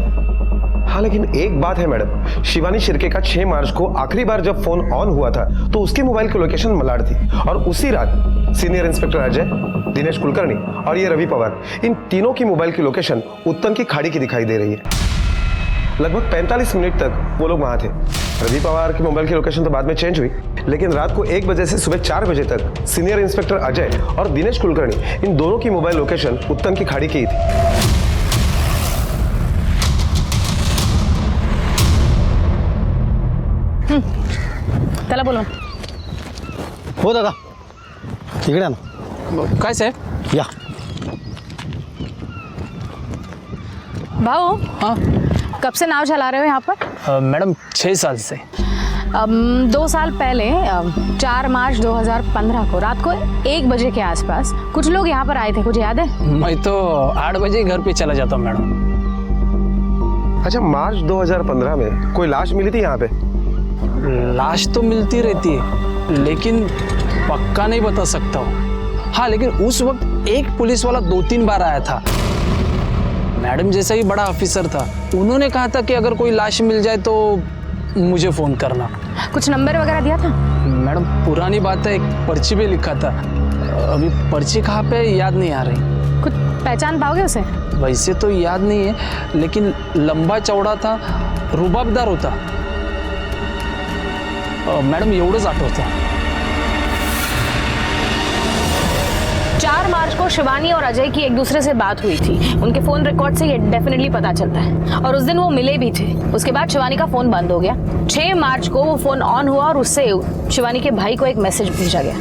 हाँ लेकिन एक बात है मैडम, शिवानी शिर्के का 6 मार्च को आखिरी बार जब फोन ऑन हुआ था तो उसके मोबाइल की लोकेशन मलाड थी, और उसी रात सीनियर इंस्पेक्टर अजय, दिनेश कुलकर्णी और ये रवि पवार, इन तीनों की मोबाइल की लोकेशन उत्तन की खाड़ी की दिखाई दे रही है। लगभग 45 मिनट तक वो लोग वहां थे। रवि पवार की मोबाइल की लोकेशन तो बाद में चेंज हुई, लेकिन रात को 1 बजे से सुबह 4 बजे तक सीनियर इंस्पेक्टर अजय और दिनेश कुलकर्णी, इन दोनों की मोबाइल लोकेशन उत्तन की खाड़ी की ही थी। चला बोलो। हो दादा, इकडे ना। काय साहेब? या भाऊ, हाँ कब से नाव चला रहे हो यहाँ पर? मैडम 6 साल से। 2 साल पहले 4 मार्च 2015 को रात को 1 बजे के आसपास कुछ लोग यहाँ पर आए थे, कुछ याद है? मैं तो 8 बजे घर पे चला जाता हूँ मैडम। अच्छा, मार्च 2015 में कोई लाश मिली थी यहाँ पे? लाश तो मिलती रहती है लेकिन पक्का नहीं बता सकता हूँ। हाँ लेकिन उस वक्त एक पुलिस वाला 2-3 बार आया था, मैडम जैसा ही बड़ा ऑफिसर था। उन्होंने कहा था कि अगर कोई लाश मिल जाए तो मुझे फोन करना। कुछ नंबर वगैरह दिया था? मैडम पुरानी बात है, एक पर्ची पे लिखा था, अभी पर्ची कहाँ पे याद नहीं आ रही। कुछ पहचान पाओगे उसे? वैसे तो याद नहीं है लेकिन लंबा चौड़ा था, रुबाबदार होता। मैडम एवढंच आठवतं। 4 मार्च को शिवानी और अजय की एक दूसरे से बात हुई थी। उनके फोन रिकॉर्ड से ये डेफिनेटली पता चलता है, और उस दिन वो मिले भी थे। उसके बाद शिवानी का फोन बंद हो गया। 6 मार्च को वो फोन ऑन हुआ और उससे शिवानी के भाई को एक मैसेज भेजा गया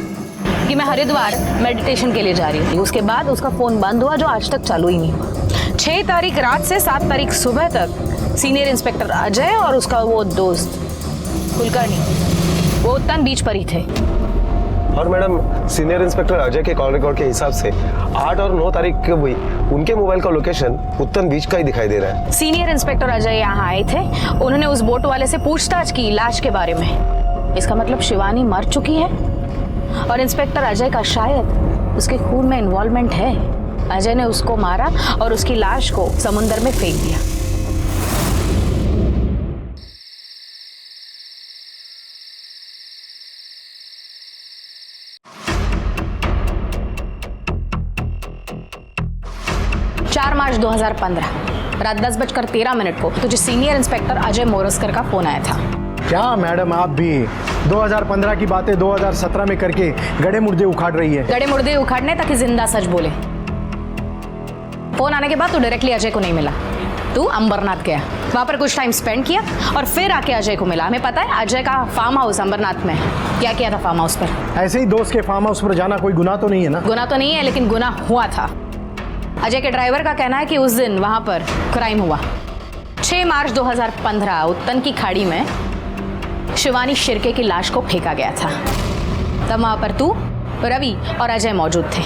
कि मैं हरिद्वार मेडिटेशन के लिए जा रही थी। उसके बाद उसका फोन बंद हुआ, जो आज तक चालू ही नहीं हुआ। 6 तारीख रात से 7 तारीख सुबह तक सीनियर इंस्पेक्टर अजय और उसका वो दोस्त कुलकर्णी वो उत्तन बीच पर ही थे। और मैडम सीनियर इंस्पेक्टर अजय के कॉल रिकॉर्ड के हिसाब से 8 और 9 तारीख को हुई उनके मोबाइल का लोकेशन उत्तन बीच का ही दिखाई दे रहा है। सीनियर इंस्पेक्टर अजय यहाँ आए थे, उन्होंने उस बोट वाले से पूछताछ की लाश के बारे में। इसका मतलब शिवानी मर चुकी है और इंस्पेक्टर अजय का शायद उसके खून में इन्वॉल्वमेंट है। अजय ने उसको मारा और उसकी लाश को समुद्र में फेंक दिया। मार्च 2015 रात 10:13 को तुझे सीनियर इंस्पेक्टर अजय मोरस्कर का फोन आया था। क्या मैडम, आप भी 2015 की बातें 2017 में करके गड़े मुर्दे उखाड़ रही है। गड़े मुर्दे उखाड़ने ताकि जिंदा सच बोले। फोन आने के बाद तू डायरेक्टली अजय को नहीं मिला, तू अंबरनाथ गया, वहां पर कुछ टाइम स्पेंड किया और फिर आके अजय को मिला। हमें पता है अजय का फार्म हाउस अंबरनाथ में। क्या किया था फार्म हाउस पर? ऐसे ही दोस्त के फार्म हाउस पर जाना कोई गुनाह तो नहीं है ना? गुनाह तो नहीं है, लेकिन गुनाह हुआ था। अजय के ड्राइवर का कहना है कि उस दिन वहां पर क्राइम हुआ। 6 मार्च 2015 उत्तन की खाड़ी में शिवानी शिर्के की लाश को फेंका गया था। तब वहां पर तू, रवि और अजय मौजूद थे।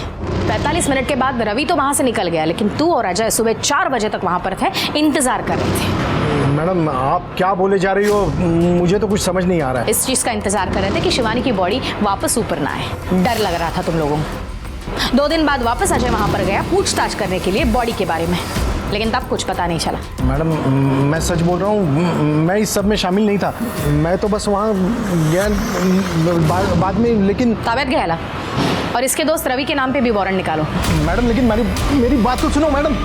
45 मिनट के बाद रवि तो वहां से निकल गया, लेकिन तू और अजय सुबह 4 बजे तक वहां पर थे, इंतजार कर रहे थे। मैडम आप क्या बोले जा रही हो, मुझे तो कुछ समझ नहीं आ रहा है। इस चीज का इंतजार कर रहे थे कि शिवानी की बॉडी वापस ऊपर ना आए। डर लग रहा था तुम लोगों को। 2 दिन बाद वापस अजय वहां पर गया पूछताछ करने के लिए बॉडी के बारे में, लेकिन तब कुछ पता नहीं चला। मैडम मैं सच बोल रहा हूँ, मैं इस सब में शामिल नहीं था। मैं तो बस वहाँ गया बाद में, लेकिन ताबेत गया। और इसके दोस्त रवि के नाम पे भी वारंट निकालो। मैडम लेकिन मेरी बात तो सुनो मैडम।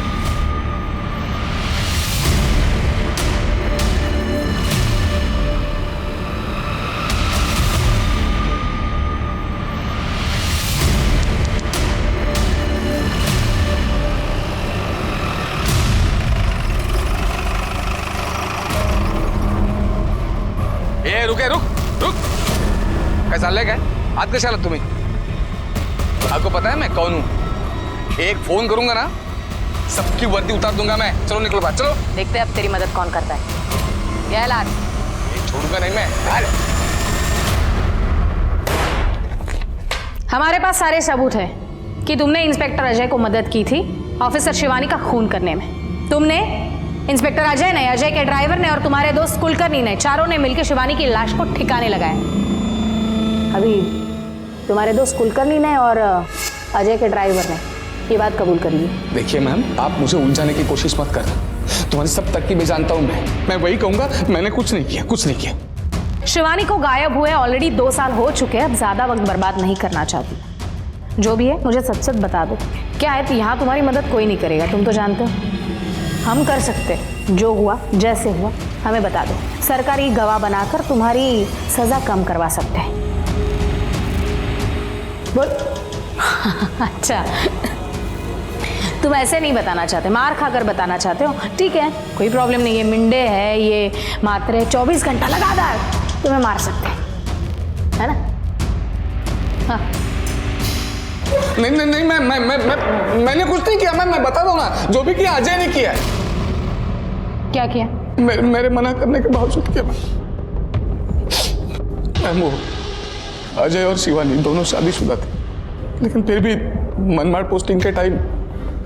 रुक काय चाललंय काय? आत कशाला तुम्ही? आपको पता है मैं कौन हूं? एक फोन करूंगा ना, सबकी वर्दी उतार दूंगा मैं। चलो निकलो बाहर, चलो। देखते हैं अब तेरी मदद कौन करता है। ये लाल, छोड़ूंगा नहीं मैं। हमारे पास सारे सबूत हैं कि तुमने इंस्पेक्टर अजय को मदद की थी ऑफिसर शिवानी का खून करने में। तुमने, इंस्पेक्टर अजय ने, अजय के ड्राइवर ने और तुम्हारे दोस्त कुलकर्णी ने, चारों ने मिलकर शिवानी की लाश को ठिकाने लगाया। अभी तुम्हारे दोस्त कुलकर्णी ने और अजय के ड्राइवर ने ये बात कबूल कर ली। देखिए मैम, आप मुझे उलझाने की कोशिश मत करना। तुम्हारी सब तरकीबें जानता हूं मैं वही कहूंगा, मैंने कुछ नहीं किया, कुछ नहीं किया। शिवानी को गायब हुए ऑलरेडी 2 साल हो चुके हैं। अब ज्यादा वक्त बर्बाद नहीं करना चाहती। जो भी है मुझे सच सच बता दो। क्या है, तो यहाँ तुम्हारी मदद कोई नहीं करेगा, तुम तो जानते हो। हम कर सकते, जो हुआ जैसे हुआ हमें बता दो। सरकारी गवाह बनाकर तुम्हारी सजा कम करवा सकते हैं। बोल। अच्छा, तुम ऐसे नहीं बताना चाहते, मार खाकर बताना चाहते हो। ठीक है, कोई प्रॉब्लम नहीं है। मिंडे है ये, मात्र 24 घंटा लगातार तुम्हें मार सकते हैं, है ना? हाँ। नहीं नहीं नहीं, मैंने कुछ नहीं किया। मैं बता दूं ना, जो भी किया अजय ने किया। क्या किया? मेरे मना करने के बावजूद किया। वो अजय और शिवानी दोनों शादीशुदा थे, लेकिन फिर भी मनमाड़ पोस्टिंग के टाइम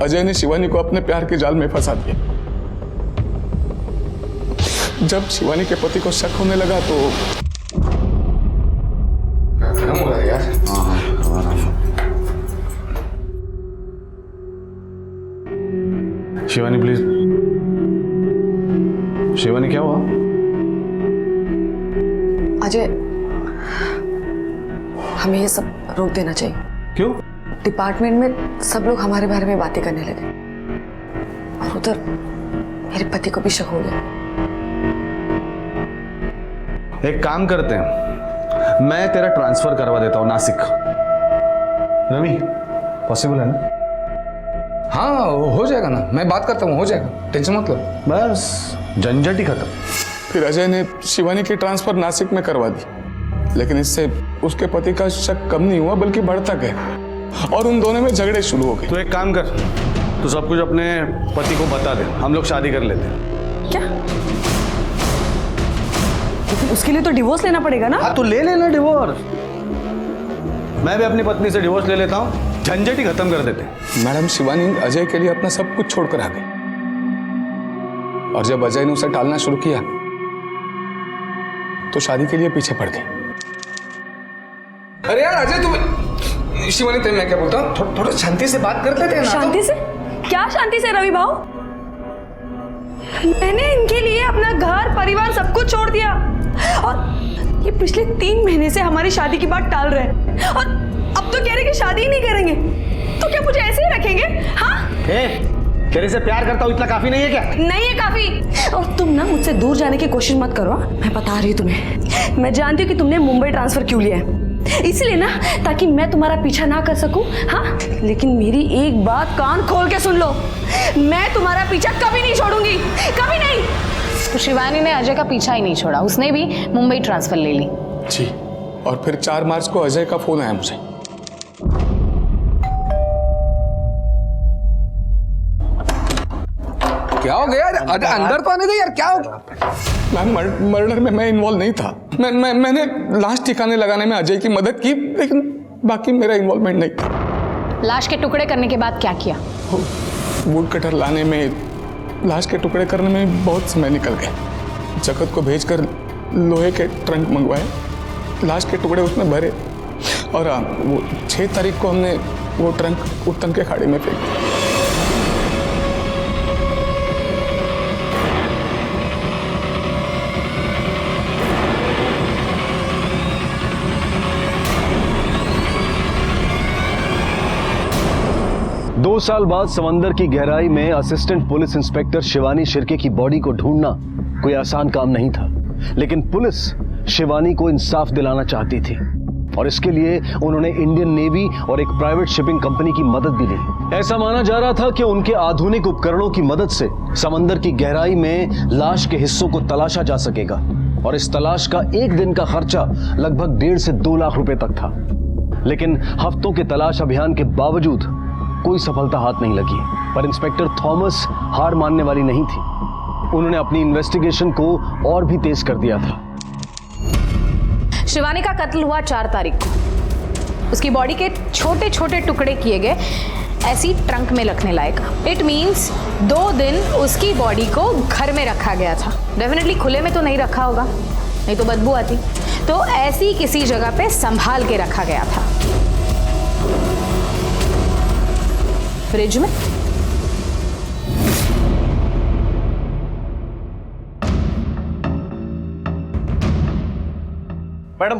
अजय ने शिवानी को अपने प्यार के जाल में फंसा दिया। जब शिवानी के पति को शक होने लगा तो शिवानी प्लीज। शिवानी क्या हुआ? अजय, हमें ये सब रोक देना चाहिए। क्यों? डिपार्टमेंट में सब लोग हमारे बारे में बातें करने लगे और उधर मेरे पति को भी शक हो गया। एक काम करते हैं, मैं तेरा ट्रांसफर करवा देता हूं नासिक। रवि, पॉसिबल है ना? हाँ हो जाएगा ना, मैं बात करता हूँ, हो जाएगा, टेंशन मत लो। बस झंझट ही खत्म। फिर अजय ने शिवानी की ट्रांसफर नासिक में करवा दी, लेकिन इससे उसके पति का शक कम नहीं हुआ बल्कि बढ़ता गया और उन दोनों में झगड़े शुरू हो गए। तो एक काम कर, तू सब कुछ अपने पति को बता दे, हम लोग शादी कर लेते हैं। क्या? लेकिन उसके लिए तो डिवोर्स लेना पड़ेगा ना? हाँ तो ले लेना डिवोर्स। मैं भी अपनी पत्नी से डिवोर्स ले लेता हूँ, झंझट ही खत्म कर देते। मैडम, शिवानी अजय के लिए अपना सब कुछ छोड़कर आ गई और जब अजय ने उसे टालना शुरू किया तो शादी के लिए पीछे पड़ गई। अरे यार अजय, तुम शिवानी, तेरे मैं क्या बोलता हूँ, थोड़ा शांति से बात कर लेते हैं ना। शांति से? क्या शांति से रवि भाऊ? मैंने इनके लिए अपना घर परिवार सब कुछ छोड़ दिया और ये पिछले 3 महीने से हमारी शादी की बात टाल रहे हैं और अब तो कह रहे कि शादी ही नहीं करेंगे। तो क्या मुझे ऐसे ही रखेंगे? हाँ? तेरे से प्यार करता हूँ इतना काफी नहीं है क्या? नहीं है काफी। और तुम ना मुझसे दूर जाने की कोशिश मत करो। मैं बता रही हूँ तुम्हें, मैं जानती हूँ कि तुमने मुंबई ट्रांसफर क्यों लिया है, इसलिए ना ताकि मैं तुम्हारा पीछा ना कर सकूं। हाँ, लेकिन मेरी एक बात कान खोल के सुन लो, मैं तुम्हारा पीछा कभी नहीं छोड़ूंगी, कभी नहीं। तो शिवानी ने अजय का पीछा ही नहीं छोड़ा, उसने भी मुंबई ट्रांसफर ले ली। जी, और फिर 4 मार्च को अजय का फोन आया मुझे। क्या हो गया? अंदर तो आने दे यार, क्या हो गया? मैम, मर्डर में मैं इन्वॉल्व नहीं था। मैंने लाश ठिकाने लगाने में अजय की मदद की, लेकिन बाकी मेरा इन्वॉल्वमेंट नहीं था। लाश के टुकड़े करने के बाद क्या किया? वुड कटर लाने में, लाश के टुकड़े करने में बहुत समय निकल गया। जगत को भेजकर लोहे के ट्रंक मंगवाए, लाश के टुकड़े उसमें भरे और वो 6 तारीख को हमने वो ट्रंक उत्तन के खाड़ी में फेंक दिया। 2 साल बाद समंदर की गहराई में assistant police inspector Shivani Shirke की बॉडी को ढूंढना कोई आसान काम नहीं था, लेकिन पुलिस शिवानी को इंसाफ दिलाना चाहती थी और इसके लिए उन्होंने इंडियन नेवी और एक प्राइवेट शिपिंग कंपनी की मदद भी ली। ऐसा माना जा रहा था कि उनके आधुनिक उपकरणों की मदद से समंदर की गहराई में लाश के हिस्सों को तलाशा जा सकेगा और इस तलाश का 1 दिन का खर्चा लगभग 1.5 से 2 लाख रुपए तक था। लेकिन हफ्तों के तलाश अभियान के बावजूद कोई सफलता हाथ नहीं लगी, पर इंस्पेक्टर थॉमस हार मानने वाली नहीं थी। उन्होंने अपनी इन्वेस्टिगेशन को और भी तेज कर दिया था। शिवानी का कत्ल हुआ 4 तारीख को। उसकी बॉडी के छोटे छोटे टुकड़े किए गए, ऐसी ट्रंक में रखने लायक। इट मीन्स 2 दिन उसकी बॉडी को घर में रखा गया था। डेफिनेटली खुले में तो नहीं रखा होगा, नहीं तो बदबू आती। तो ऐसी किसी जगह पे संभाल के रखा गया था। फ्रिज में। मैडम,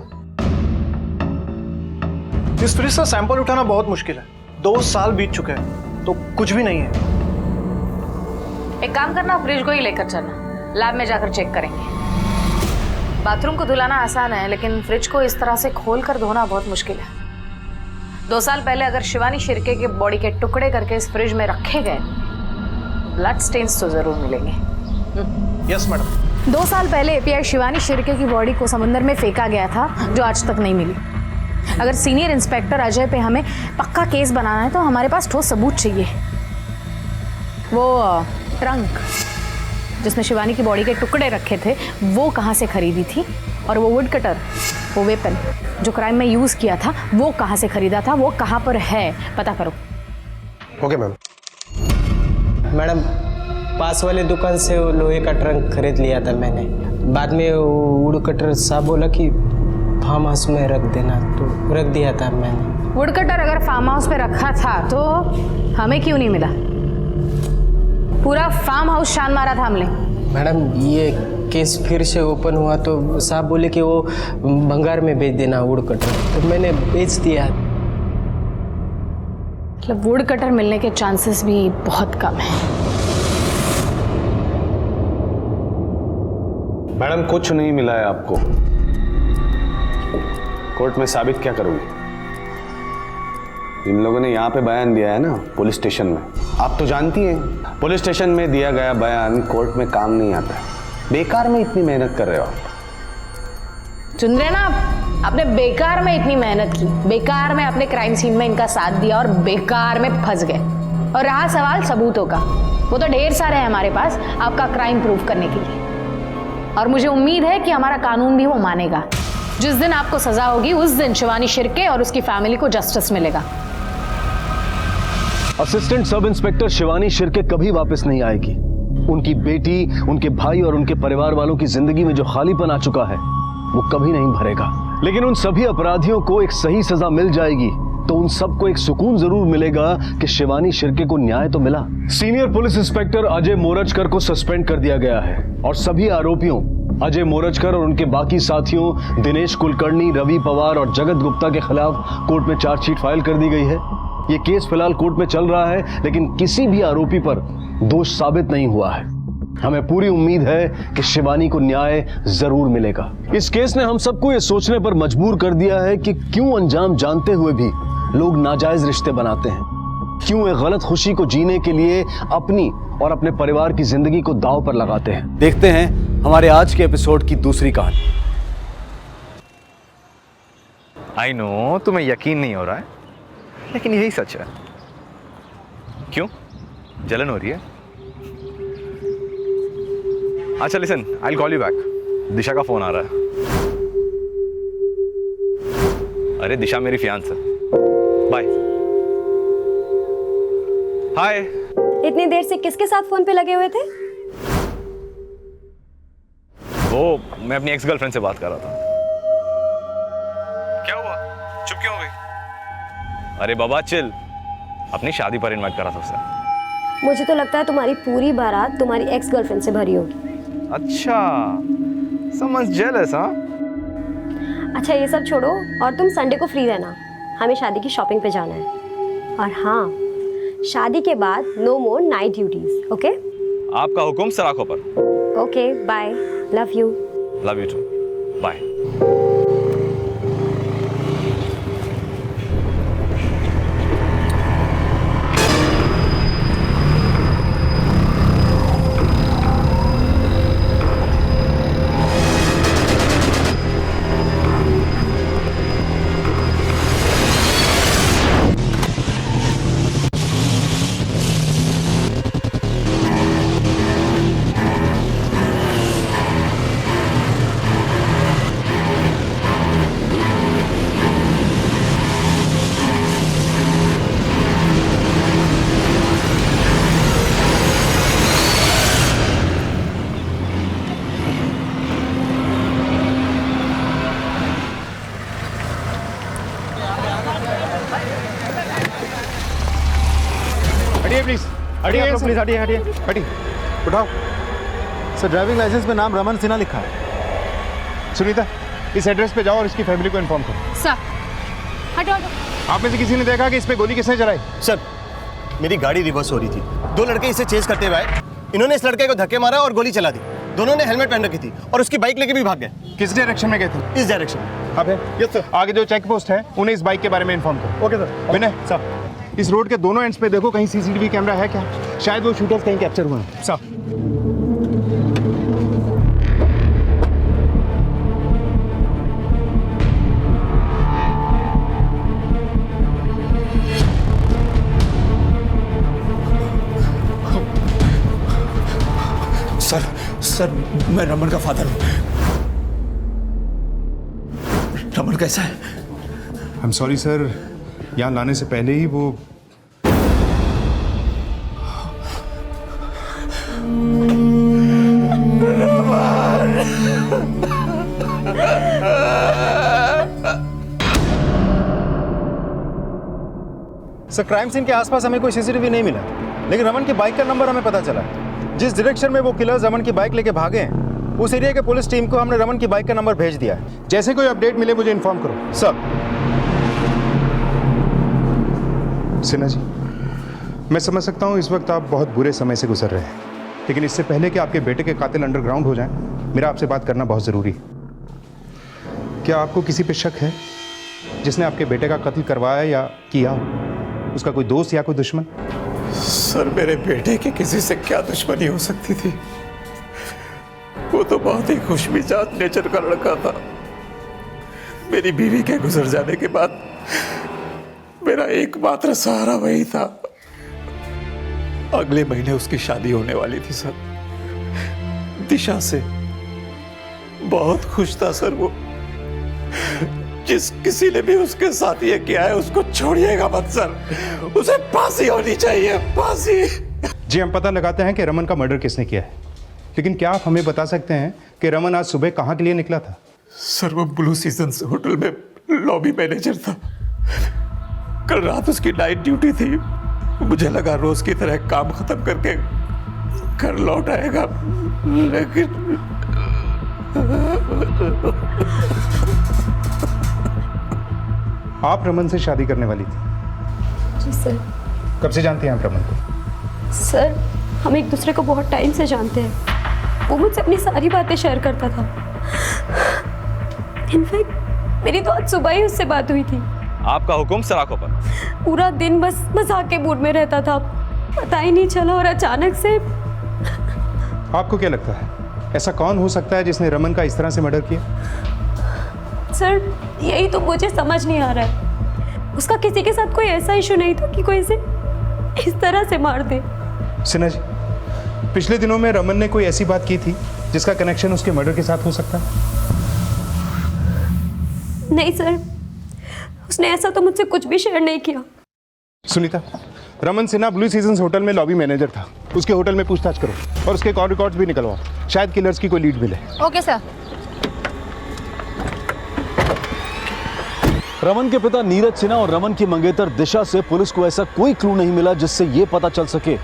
इस फ्रिज से सैंपल उठाना बहुत मुश्किल है। 2 साल बीत चुके हैं तो कुछ भी नहीं है। एक काम करना, फ्रिज को ही लेकर चलना, लैब में जाकर चेक करेंगे। बाथरूम को धुलाना आसान है, लेकिन फ्रिज को इस तरह से खोल कर धोना बहुत मुश्किल है। 2 साल पहले अगर शिवानी शिर्के के बॉडी के टुकड़े करके इस फ्रिज में रखे गए, ब्लड स्टेन्स तो जरूर मिलेंगे। Yes madam. 2 साल पहले एपीआई शिवानी शिर्के की बॉडी को समुद्र में फेंका गया था, जो आज तक नहीं मिली। अगर सीनियर इंस्पेक्टर अजय पे हमें पक्का केस बनाना है तो हमारे पास ठोस सबूत चाहिए। वो ट्रंक जिसमें शिवानी की बॉडी के टुकड़े रखे थे, वो कहाँ से खरीदी थी, और वो वुड कटर, वो वेपन जो क्राइम में यूज किया था, वो कहाँ से खरीदा था, वो कहाँ पर है, पता करो। Okay ma'am. मैडम, पास वाले दुकान से वो लोहे का ट्रंक खरीद लिया था मैंने। बाद में वुड कटर साहब बोला कि फार्म हाउस में रख देना, तो रख दिया था मैंने। वुड कटर अगर फार्म हाउस पे रखा था तो हमें क्यों नहीं मिला? पूरा फार्म हाउस छान मारा था हमने। मैडम, ये केस फिर से ओपन हुआ तो साहब बोले कि वो भंगार में बेच देना वुड कटर, तो मैंने बेच दिया। मतलब वुड कटर मिलने के चांसेस भी बहुत कम है। मैडम, कुछ नहीं मिला है आपको। कोर्ट में साबित क्या करोगी? इन लोगों ने यहाँ पे बयान दिया है ना, पुलिस स्टेशन में। आप तो जानती हैं, पुलिस स्टेशन में दिया गया बयान कोर्ट में काम नहीं आता है। बेकार में इतनी मेहनत कर रहे हो आप। सुन रहे ना आप? आपने बेकार में इतनी मेहनत की, बेकार में अपने क्राइम सीन में इनका साथ दिया और बेकार में फंस गए। और रहा सवाल सबूतों का, वो तो ढेर सारे हैं हमारे पास आपका क्राइम प्रूव करने के लिए। और मुझे उम्मीद है कि हमारा कानून भी वो मानेगा। जिस दिन आपको सजा होगी, उस दिन शिवानी शिर्के और उसकी फैमिली को जस्टिस मिलेगा। Assistant sub inspector Shivani Shirke कभी वापस नहीं आएगी। उनकी बेटी, उनके भाई और उनके परिवार वालों की जिंदगी में जो खालीपन आ चुका है, वो कभी नहीं भरेगा। लेकिन उन सभी अपराधियों को एक सही सजा मिल जाएगी तो उन सबको एक सुकून जरूर मिलेगा कि शिवानी शिर्के को न्याय तो मिला। Senior police inspector Ajay Morajkar को सस्पेंड कर दिया गया है और सभी आरोपियों अजय मोरजकर और उनके बाकी साथियों दिनेश कुलकर्णी, रवि पवार और जगत गुप्ता के खिलाफ कोर्ट में चार्जशीट फाइल कर दी गई है। ये केस फिलहाल कोर्ट में चल रहा है, लेकिन किसी भी आरोपी पर दोष साबित नहीं हुआ है। हमें पूरी उम्मीद है कि शिवानी को न्याय जरूर मिलेगा। इस केस ने हम सबको ये सोचने पर मजबूर कर दिया है कि क्यों अनजान जानते हुए भी लोग नाजायज रिश्ते बनाते हैं, क्यों एक गलत खुशी को जीने के लिए अपनी और अपने परिवार की जिंदगी को दांव पर लगाते हैं। देखते हैं हमारे आज के एपिसोड की दूसरी कहानी। आई नो तुम्हें यकीन नहीं हो रहा है, लेकिन यही सच है। क्यों? जलन हो रही है? अच्छा listen, I will call you back. Disha का फोन आ रहा है। अरे दिशा मेरी फियांस है। बाय। हाय। इतनी देर से किसके साथ फोन पे लगे हुए थे? वो मैं अपनी एक्स गर्लफ्रेंड से बात कर रहा था। क्या हुआ? चुप क्यों हो गई? अरे बाबा चिल, अपनी शादी पर इनवाइट करा था उसे। मुझे तो लगता है तुम्हारी पूरी बारात तुम्हारी एक्स गर्लफ्रेंड से भरी होगी। अच्छा, समझ जेलस हाँ? अच्छा ये सब छोड़ो और तुम संडे को फ्री रहना, हमें शादी की शॉपिंग पे जाना है। और हाँ, शादी के बाद no more night duties, okay? आपका हुक्म सर आंखों पर। Okay bye, love you. Love you too, bye. हटिए आप लोग प्लीज, हटिए हटिए हटिए, उठाओ। सर ड्राइविंग लाइसेंस पे नाम रमन सिन्हा लिखा है। सुनीता, इस एड्रेस पे जाओ और इसकी फैमिली को इन्फॉर्म करो। सर हटो हटो। आप में से किसी ने देखा कि इस पे गोली किसने चलाई? सर मेरी गाड़ी रिवर्स हो रही थी, दो लड़के इसे चेज करते हुए आए, इन्होंने इस लड़के को धक्के मारा और गोली चला दी। दोनों ने हेलमेट पहन रखी थी और उसकी बाइक लेके भी भाग गए। किस डायरेक्शन में गए थे? इस डायरेक्शन में। अब है यस सर, आगे जो चेक पोस्ट है उन्हें इस बाइक के बारे में इन्फॉर्म करो। Okay sir. विनय सर, इस रोड के दोनों एंड्स पे देखो कहीं सीसीटीवी कैमरा है क्या, शायद वो शूटर्स कहीं कैप्चर हुए हैं। सर सर सर मैं रमन का फादर हूँ। रमन कैसा है? आई एम सॉरी सर, यहाँ लाने से पहले ही वो सर क्राइम सीन के आसपास हमें कोई सीसीटीवी नहीं मिला, लेकिन रमन की बाइक का नंबर हमें पता चला। जिस डायरेक्शन में वो किलर्स रमन की बाइक लेके भागे हैं, उस एरिया के पुलिस टीम को हमने रमन की बाइक का नंबर भेज दिया है। जैसे कोई अपडेट मिले मुझे इन्फॉर्म करो। सर। सिन्हा जी, मैं समझ सकता हूँ इस वक्त आप बहुत बुरे समय से गुजर रहे हैं, लेकिन इससे पहले कि आपके बेटे के कातिल अंडरग्राउंड हो जाएं, मेरा आपसे बात करना बहुत ज़रूरी है। क्या आपको किसी पे शक है जिसने आपके बेटे का कत्ल करवाया या किया? उसका कोई दोस्त या कोई दुश्मन? सर मेरे बेटे की किसी से क्या दुश्मनी हो सकती थी? वो तो बहुत ही खुशमिजाज नेचर का लड़का था। मेरी बीवी के गुजर जाने के बाद मेरा एकमात्र सहारा वही था। अगले महीने उसकी शादी होने वाली थी सर, दिशा से। बहुत खुश था सर वो। जिस किसी ने भी उसके साथ ये किया है उसको छोड़िएगा मत सर, उसे फांसी होनी चाहिए, फांसी। जी हम पता लगाते हैं कि रमन का मर्डर किसने किया है, लेकिन क्या आप हमें बता सकते हैं कि रमन आज सुबह कहाँ के लिए निकला था? सर वो ब्लू सीजन्स होटल में लॉबी मैनेजर था। कल रात उसकी नाइट ड्यूटी थी। मुझे लगा रोज की तरह काम खत्म करके घर लौट आएगा, लेकिन आप रमन से शादी करने वाली थी? जी सर। कब से जानती हैं आप रमन को? सर हम एक दूसरे को बहुत टाइम से जानते हैं। वो मुझसे अपनी सारी बातें शेयर करता था। इनफैक्ट मेरी तो आज सुबह ही उससे बात हुई थी। आपका हुक्म सराखों पर। पूरा दिन बस मजाक के मूड में रहता था, पता ही नहीं चला। और अचानक से आपको क्या लगता है ऐसा कौन हो सकता है जिसने रमन का इस तरह से मर्डर किया? सर यही तो मुझे समझ नहीं आ रहा है। उसका किसी के साथ कोई ऐसा इशू नहीं था कि कोई इसे इस तरह से मार दे। सिन्हा जी, पिछले दिनों में रमन ने कोई ऐसी बात की थी जिसका कनेक्शन उसके मर्डर के साथ हो सकता है? नहीं सर, उसने ऐसा तो मुझसे कुछ भी शेयर नहीं किया। Sunita, Raman Sinha blue seasons hotel में लॉबी मैनेजर था। उसके होटल में पूछताछ करो और उसके कॉल रिकॉर्ड्स भी निकलवाओ, शायद किलर्स की कोई लीड मिले। Okay sir. रमन के पिता नीरज सिन्हा और रमन की मंगेतर दिशा से पुलिस को ऐसा कोई क्लू नहीं मिला जिससे यह पता चल सके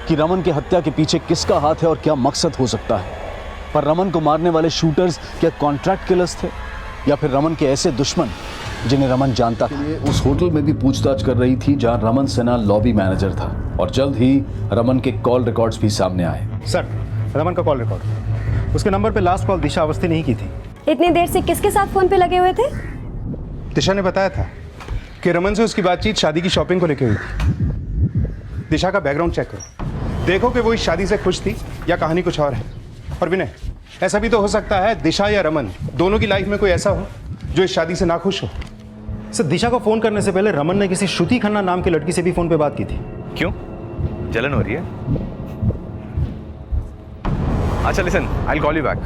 कि रमन की हत्या के पीछे किसका हाथ है और क्या मकसद हो सकता है। पर रमन को मारने वाले शूटर्स क्या कॉन्ट्रैक्ट किलर्स थे या फिर रमन के ऐसे दुश्मन जिन्हें रमन जानता था? उस होटल में भी पूछताछ कर रही थी जहां रमन सिन्हा लॉबी मैनेजर था, और जल्द ही रमन के कॉल रिकॉर्ड्स भी सामने आए। सर, रमन का कॉल रिकॉर्ड, उसके नंबर पे लास्ट कॉल दिशा अवस्थी नहीं की थी। इतनी देर से किसके साथ फोन पे लगे हुए थे? दिशा ने बताया था कि रमन से उसकी बातचीत शादी की शॉपिंग को लेकर हुई थी। दिशा का बैकग्राउंड चेक करो, देखो कि वो इस शादी से खुश थी या कहानी कुछ और है। और विनय, ऐसा भी तो हो सकता है दिशा या रमन दोनों की लाइफ में कोई ऐसा हो जो इस शादी से नाखुश हो। सर, दिशा को फोन करने से पहले रमन ने किसी श्रुति खन्ना नाम की लड़की से भी फोन पे बात की थी। क्यों? जलन हो रही है? अच्छा listen, I will call you back.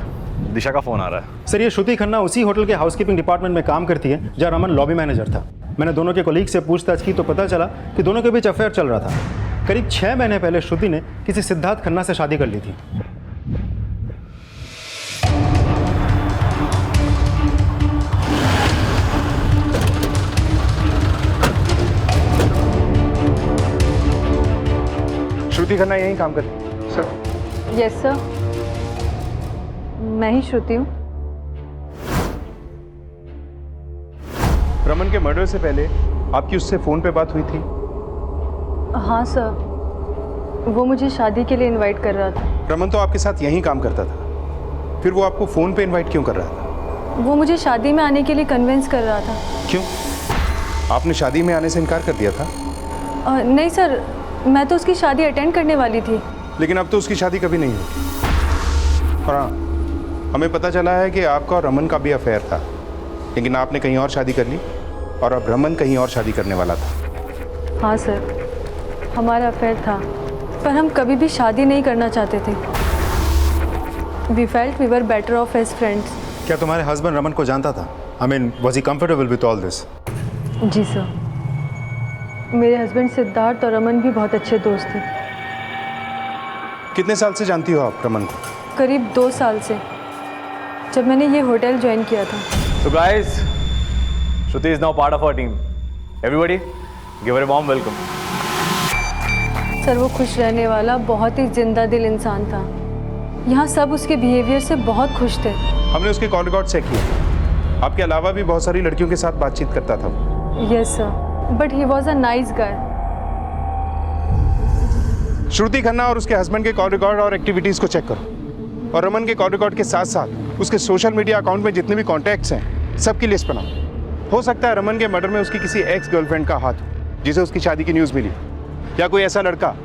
Disha का फोन आ रहा है। सर, ये श्रुति खन्ना उसी होटल के हाउसकीपिंग डिपार्टमेंट में काम करती है जहाँ रमन लॉबी मैनेजर था। मैंने दोनों के कोलीग से पूछताछ की तो पता चला कि दोनों के बीच अफेयर चल रहा था। करीब 6 महीने पहले श्रुति ने किसी सिद्धार्थ खन्ना से शादी कर ली थी। श्रुति खन्ना यहीं काम करती सर? यस सर, मैं ही श्रुति हूँ। रमन के मर्डर से पहले आपकी उससे फोन पे बात हुई थी? हाँ सर, वो मुझे शादी के लिए इनवाइट कर रहा था। रमन तो आपके साथ यहीं काम करता था, फिर वो आपको फोन पे इनवाइट क्यों कर रहा था? वो मुझे शादी में आने के लिए कन्विंस कर रहा था। क्यों? आपने शादी में आने से इनकार कर दिया था? नहीं सर, मैं तो उसकी शादी अटेंड करने वाली थी। लेकिन अब तो उसकी शादी कभी नहीं होगी। और हाँ, हमें पता चला है कि आपका और रमन का भी अफेयर था, लेकिन आपने कहीं और शादी कर ली और अब रमन कहीं और शादी करने वाला था। हाँ सर, हमारा अफेयर था, पर हम कभी भी शादी नहीं करना चाहते थे। We felt we were better off as friends. क्या तुम्हारे हस्बैंड रमन को जानता था? I mean, was he comfortable with all this? जी सर, मेरे हस्बैंड सिद्धार्थ और रमन भी बहुत अच्छे दोस्त थे। कितने साल से जानती हो आप रमन को? करीब 2 साल से, जब मैंने ये होटल ज्वाइन किया था। So guys, Shruti is now part of our team. Everybody, give her a warm welcome. Sir, वो खुश रहने वाला बहुत ही जिंदा दिल इंसान था। यहाँ सब उसके बिहेवियर से बहुत खुश थे। हमने उसके कॉल रिकॉर्ड चेक किए, आपके अलावा भी बहुत सारी लड़कियों के साथ बातचीत करता था। Yes sir, but he was a nice guy. Shruti Khanna और उसके हस्बैंड के कॉल रिकॉर्ड और एक्टिविटीज को चेक करो, और रमन के कॉल रिकॉर्ड के साथ साथ उसके सोशल मीडिया अकाउंट में जितने भी कॉन्टैक्ट्स हैं सबकी लिस्ट बनाओ। हो सकता है रमन के मर्डर में उसकी किसी एक्स गर्लफ्रेंड का हाथ हो, जिसे उसकी शादी की न्यूज़ मिली, या कोई ऐसा लड़का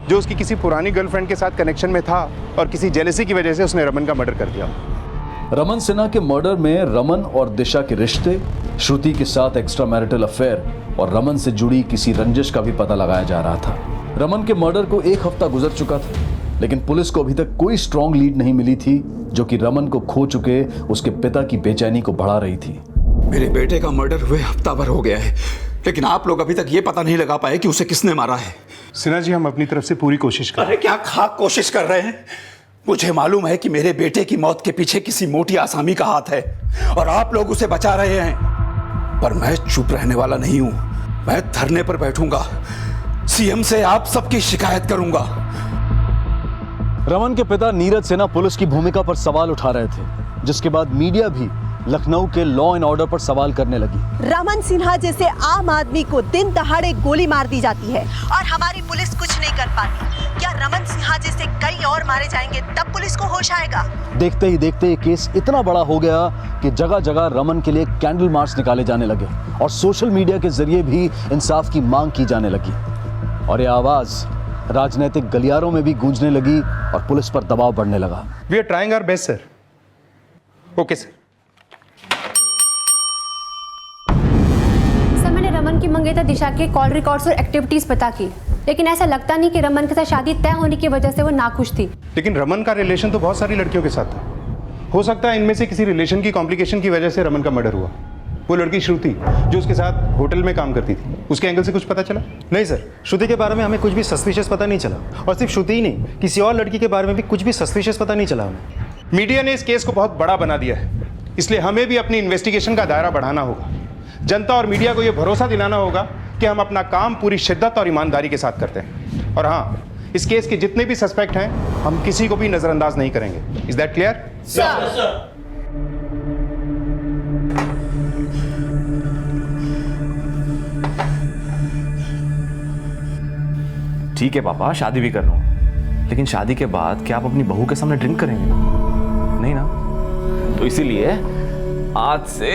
जो उसकी किसी पुरानी गर्लफ्रेंड के साथ कनेक्शन में था और किसी जेलसी की वजह से उसने रमन का मर्डर कर दिया। रमन सिन्हा के मर्डर में रमन और दिशा के रिश्ते, श्रुति के साथ एक्स्ट्रा मैरिटल अफेयर और रमन से जुड़ी किसी रंजिश का भी पता लगाया जा रहा था। रमन के मर्डर को 1 हफ्ता गुजर चुका था, लेकिन पुलिस को अभी तक कोई स्ट्रॉन्ग लीड नहीं मिली थी जो कि रमन को खो चुके उसके पिता की बेचैनी को बढ़ा रही थी। मेरे बेटे का मर्डर हुए हफ्ता भर हो गया है, लेकिन आप लोग अभी तक ये पता नहीं लगा पाए कि उसे किसने मारा है। सिन्हा जी, हम अपनी तरफ से पूरी कोशिश कर रहे हैं। अरे क्या खाक कोशिश कर रहे हैं? मुझे मालूम है कि मेरे बेटे की मौत के पीछे किसी मोटी आसामी का हाथ है और आप लोग उसे बचा रहे हैं, पर मैं चुप रहने वाला नहीं हूं। मैं धरने पर बैठूंगा, सीएम से आप सबकी शिकायत करूंगा। रमन के पिता नीरज सिन्हा पुलिस की भूमिका पर सवाल उठा रहे थे, जिसके बाद मीडिया भी लखनऊ के लॉ एंड ऑर्डर पर सवाल करने लगी। रमन सिन्हा जैसे आम आदमी को दिन दहाड़े गोली मार दी जाती है और हमारी पुलिस कुछ नहीं कर पाती। क्या रमन सिन्हा जैसे कई और मारे जाएंगे तब पुलिस को होश आएगा? देखते ही देखते ये केस इतना बड़ा हो गया कि जगह जगह रमन के लिए कैंडल मार्च निकाले जाने लगे और सोशल मीडिया के जरिए भी इंसाफ की मांग की जाने लगी, और ये आवाज राजनीतिक गलियारों में भी गूंजने लगी और पुलिस पर दबाव बढ़ने लगा। We are trying our best sir. Okay sir. Raman की मंगेतर दिशा के कॉल रिकॉर्ड्स और एक्टिविटीज पता की, लेकिन ऐसा लगता नहीं कि रमन के साथ शादी तय होने की वजह से वो नाखुश थी। लेकिन रमन का रिलेशन तो बहुत सारी लड़कियों के साथ था। हो सकता है इनमें से किसी रिलेशन की कॉम्प्लिकेशन की वजह से रमन का मर्डर हुआ। वो लड़की श्रुति जो उसके साथ होटल में काम करती थी, उसके एंगल से कुछ पता चला? नहीं सर, श्रुति के बारे में हमें कुछ भी सस्पिशियस पता नहीं चला, और सिर्फ श्रुति ही नहीं, किसी और लड़की के बारे में भी कुछ भी सस्पिशियस पता नहीं चला हमें। मीडिया ने इस केस को बहुत बड़ा बना दिया है, इसलिए हमें भी अपनी इन्वेस्टिगेशन का दायरा बढ़ाना होगा। जनता और मीडिया को यह भरोसा दिलाना होगा कि हम अपना काम पूरी शिद्दत और ईमानदारी के साथ करते हैं। और हाँ, इस केस के जितने भी सस्पेक्ट हैं, हम किसी को भी नजरअंदाज नहीं करेंगे। Is that clear? सर। ठीक है पापा, शादी भी कर रहा हूं, लेकिन शादी के बाद क्या आप अपनी बहू के सामने ड्रिंक करेंगे? नहीं ना? तो इसीलिए आज से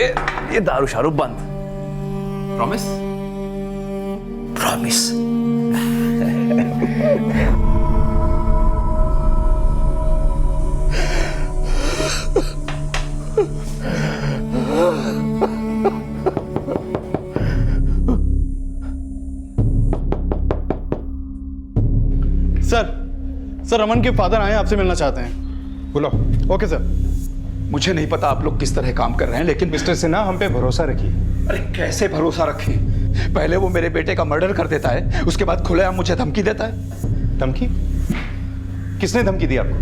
ये दारू शारू बंद। प्रॉमिस? प्रॉमिस। सर, रमन के फादर आए, आपसे मिलना चाहते हैं। बोलो। Okay sir. मुझे नहीं पता आप लोग किस तरह काम कर रहे हैं, लेकिन मिस्टर सिन्हा, हम पे भरोसा रखिए। अरे कैसे भरोसा रखें? पहले वो मेरे बेटे का मर्डर कर देता है, उसके बाद खुलेआम मुझे धमकी देता है। धमकी? किसने धमकी दी आपको?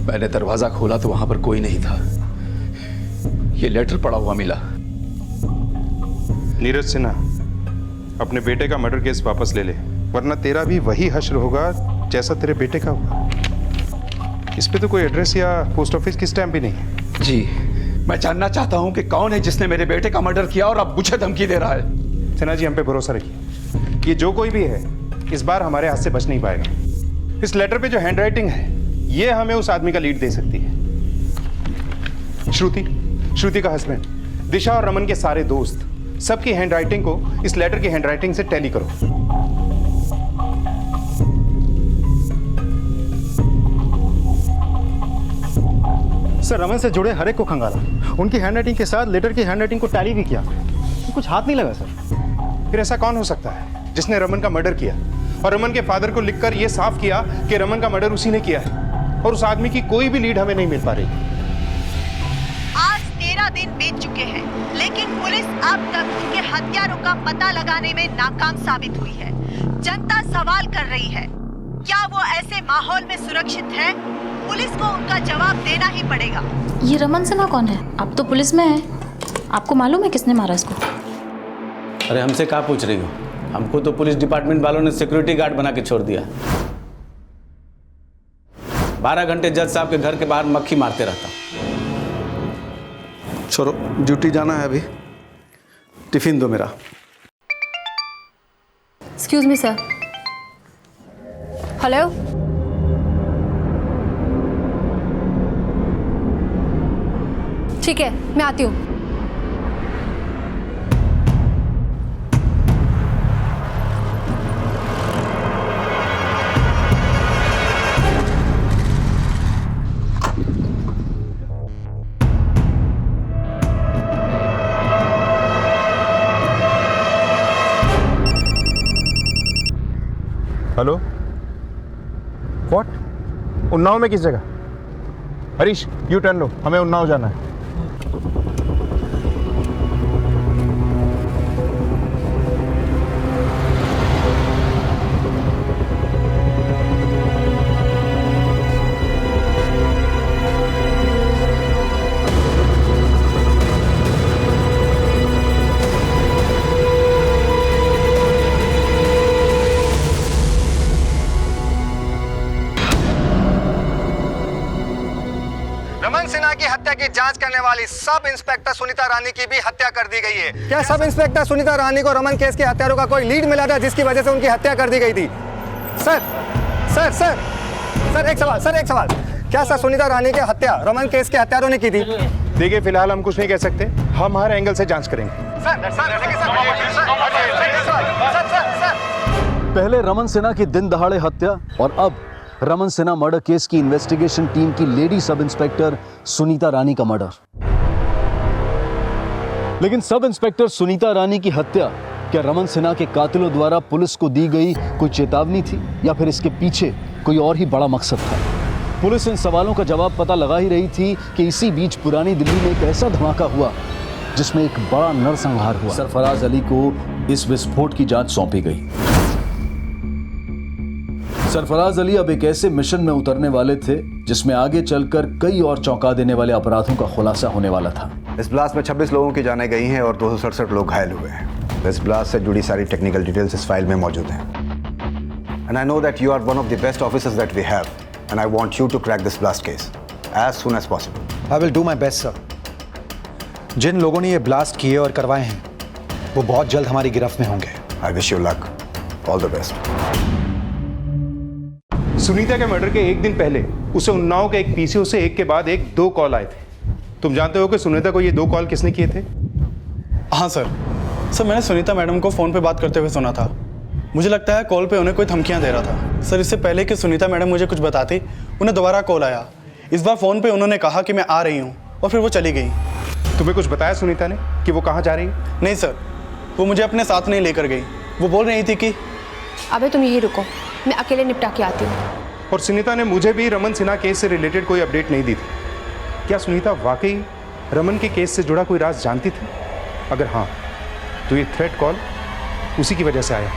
मैंने दरवाजा खोला तो वहां पर कोई नहीं था। ये लेटर पड़ा हुआ मिला। नीरज सिन्हा, अपने बेटे का मर्डर केस वापस ले ले, वरना तेरा भी वही हश्र होगा जैसा तेरे बेटे का हुआ। इस पे तो कोई एड्रेस या पोस्ट ऑफिस की स्टैम्प भी नहीं है। जी, मैं जानना चाहता हूं कि कौन है जिसने मेरे बेटे का मर्डर किया और अब मुझे धमकी दे रहा है। सिन्हा जी, हम पे भरोसा रखिए, ये जो कोई भी है इस बार हमारे हाथ से बच नहीं पाएगा। इस लेटर पे जो हैंडराइटिंग है ये हमें उस आदमी का लीड दे सकती है। श्रुति का हस्बैंड, दिशा और रमन के सारे दोस्त, सबकी हैंडराइटिंग को इस लेटर की हैंडराइटिंग से टैली करो। सर, रमन से जुड़े हर एक को खंगाला, उनकी हैंडराइटिंग के साथ लेटर की हैंडराइटिंग को टैली भी किया, कुछ हाथ नहीं लगा सर। फिर ऐसा कौन हो सकता है जिसने रमन का मर्डर किया और रमन के फादर को लिखकर यह साफ किया कि रमन का मर्डर उसी ने किया है, और उस आदमी की कोई भी लीड हमें नहीं मिल पा रही। आज 13 दिन बीत चुके हैं, लेकिन पुलिस अब तक उनके हत्यारों का पता लगाने में नाकाम साबित हुई है। जनता सवाल कर रही है, क्या वो ऐसे माहौल में सुरक्षित है? पुलिस को उनका जवाब देना ही पड़ेगा। ये रमन सिन्हा कौन है? अब तो पुलिस में है, आपको मालूम है किसने मारा इसको? अरे हमसे क्या पूछ रही हो? हमको तो पुलिस डिपार्टमेंट वालों ने सिक्योरिटी गार्ड बना के छोड़ दिया। 12 घंटे जज साहब के घर के बाहर मक्खी मारते रहता। छोड़ो, ड्यूटी जाना है अभी, टिफिन दो मेरा। Excuse me sir. हेलो, ठीक है, मैं आती हूँ। Hello, what? उन्नाव में किस जगह? हरीश, यू टर्न लो, हमें उन्नाव जाना है। रमन सिन्हा की हत्या की जांच करने वाली सब इंस्पेक्टर सुनीता रानी की भी हत्या कर दी गई है। क्या सब इंस्पेक्टर सुनीता रानी को रमन केस के हत्यारों का कोई लीड मिला था जिसकी वजह से उनकी हत्या कर दी गई थी? सर सर सर सर एक सवाल, क्या सर सुनीता रानी की हत्या रमन केस के हत्यारों ने की थी? देखिए, फिलहाल हम कुछ नहीं कह सकते, हम हर एंगल से जांच करेंगे। पहले रमन सिन्हा की दिन दहाड़े हत्या और अब रमन सिन्हा मर्डर केस की इन्वेस्टिगेशन टीम की लेडी सब इंस्पेक्टर सुनीता रानी का मर्डर। लेकिन सब इंस्पेक्टर सुनीता रानी की हत्या क्या रमन सिन्हा के कातिलों द्वारा पुलिस को दी गई कोई चेतावनी थी या फिर इसके पीछे कोई और ही बड़ा मकसद था? पुलिस इन सवालों का जवाब पता लगा ही रही थी कि इसी बीच पुरानी दिल्ली में एक ऐसा धमाका हुआ जिसमें एक बड़ा नरसंहार हुआ। सरफराज अली को इस विस्फोट की जांच सौंपी गई। सरफराज अली अब एक ऐसे मिशन में उतरने वाले थे जिसमें आगे चलकर कई और चौंका देने वाले अपराधों का खुलासा होने वाला था। इस ब्लास्ट में 26 लोगों की जानें गई हैं और 267 लोग घायल हुए हैं। इस ब्लास्ट से जुड़ी सारी टेक्निकल डिटेल्स इस फाइल में मौजूद हैं। And I know that you are one of the best officers that we have and I want you to crack this blast case as soon as possible. I will do my best sir. जिन लोगों ने ये ब्लास्ट किए और करवाए हैं वो बहुत जल्द हमारी गिरफ्त में होंगे। I wish you luck, all the best. Sunita के मर्डर के एक दिन पहले उसे उन्नाव के एक पीसीओ से एक के बाद एक 2 कॉल आए थे। तुम जानते हो कि सुनीता को ये 2 कॉल किसने किए थे? हाँ सर, मैंने सुनीता मैडम को फ़ोन पे बात करते हुए सुना था। मुझे लगता है कॉल पे उन्हें कोई धमकियां दे रहा था। सर, इससे पहले कि सुनीता मैडम मुझे कुछ बताती, उन्हें दोबारा कॉल आया। इस बार फ़ोन पे उन्होंने कहा कि मैं आ रही हूँ और फिर वो चली गई। तुम्हें कुछ बताया सुनीता ने कि वो कहाँ जा रही है? नहीं सर, वो मुझे अपने साथ नहीं लेकर गई। वो बोल रही थी कि अबे तुम यही रुको, मैं अकेले निपटा के आती हूँ। और सुनीता ने मुझे भी रमन सिन्हा केस से रिलेटेड कोई अपडेट नहीं दी थी। क्या सुनीता वाकई रमन के केस से जुड़ा कोई राज जानती थी? अगर हाँ, तो ये थ्रेट कॉल उसी की वजह से आया।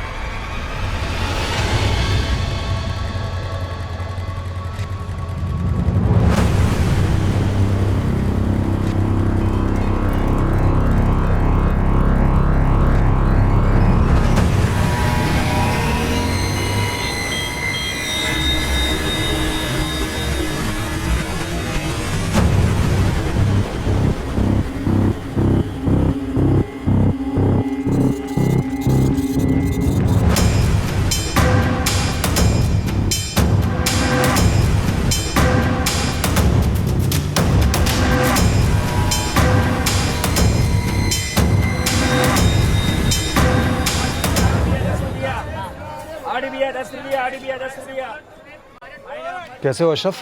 कैसे हो अशरफ?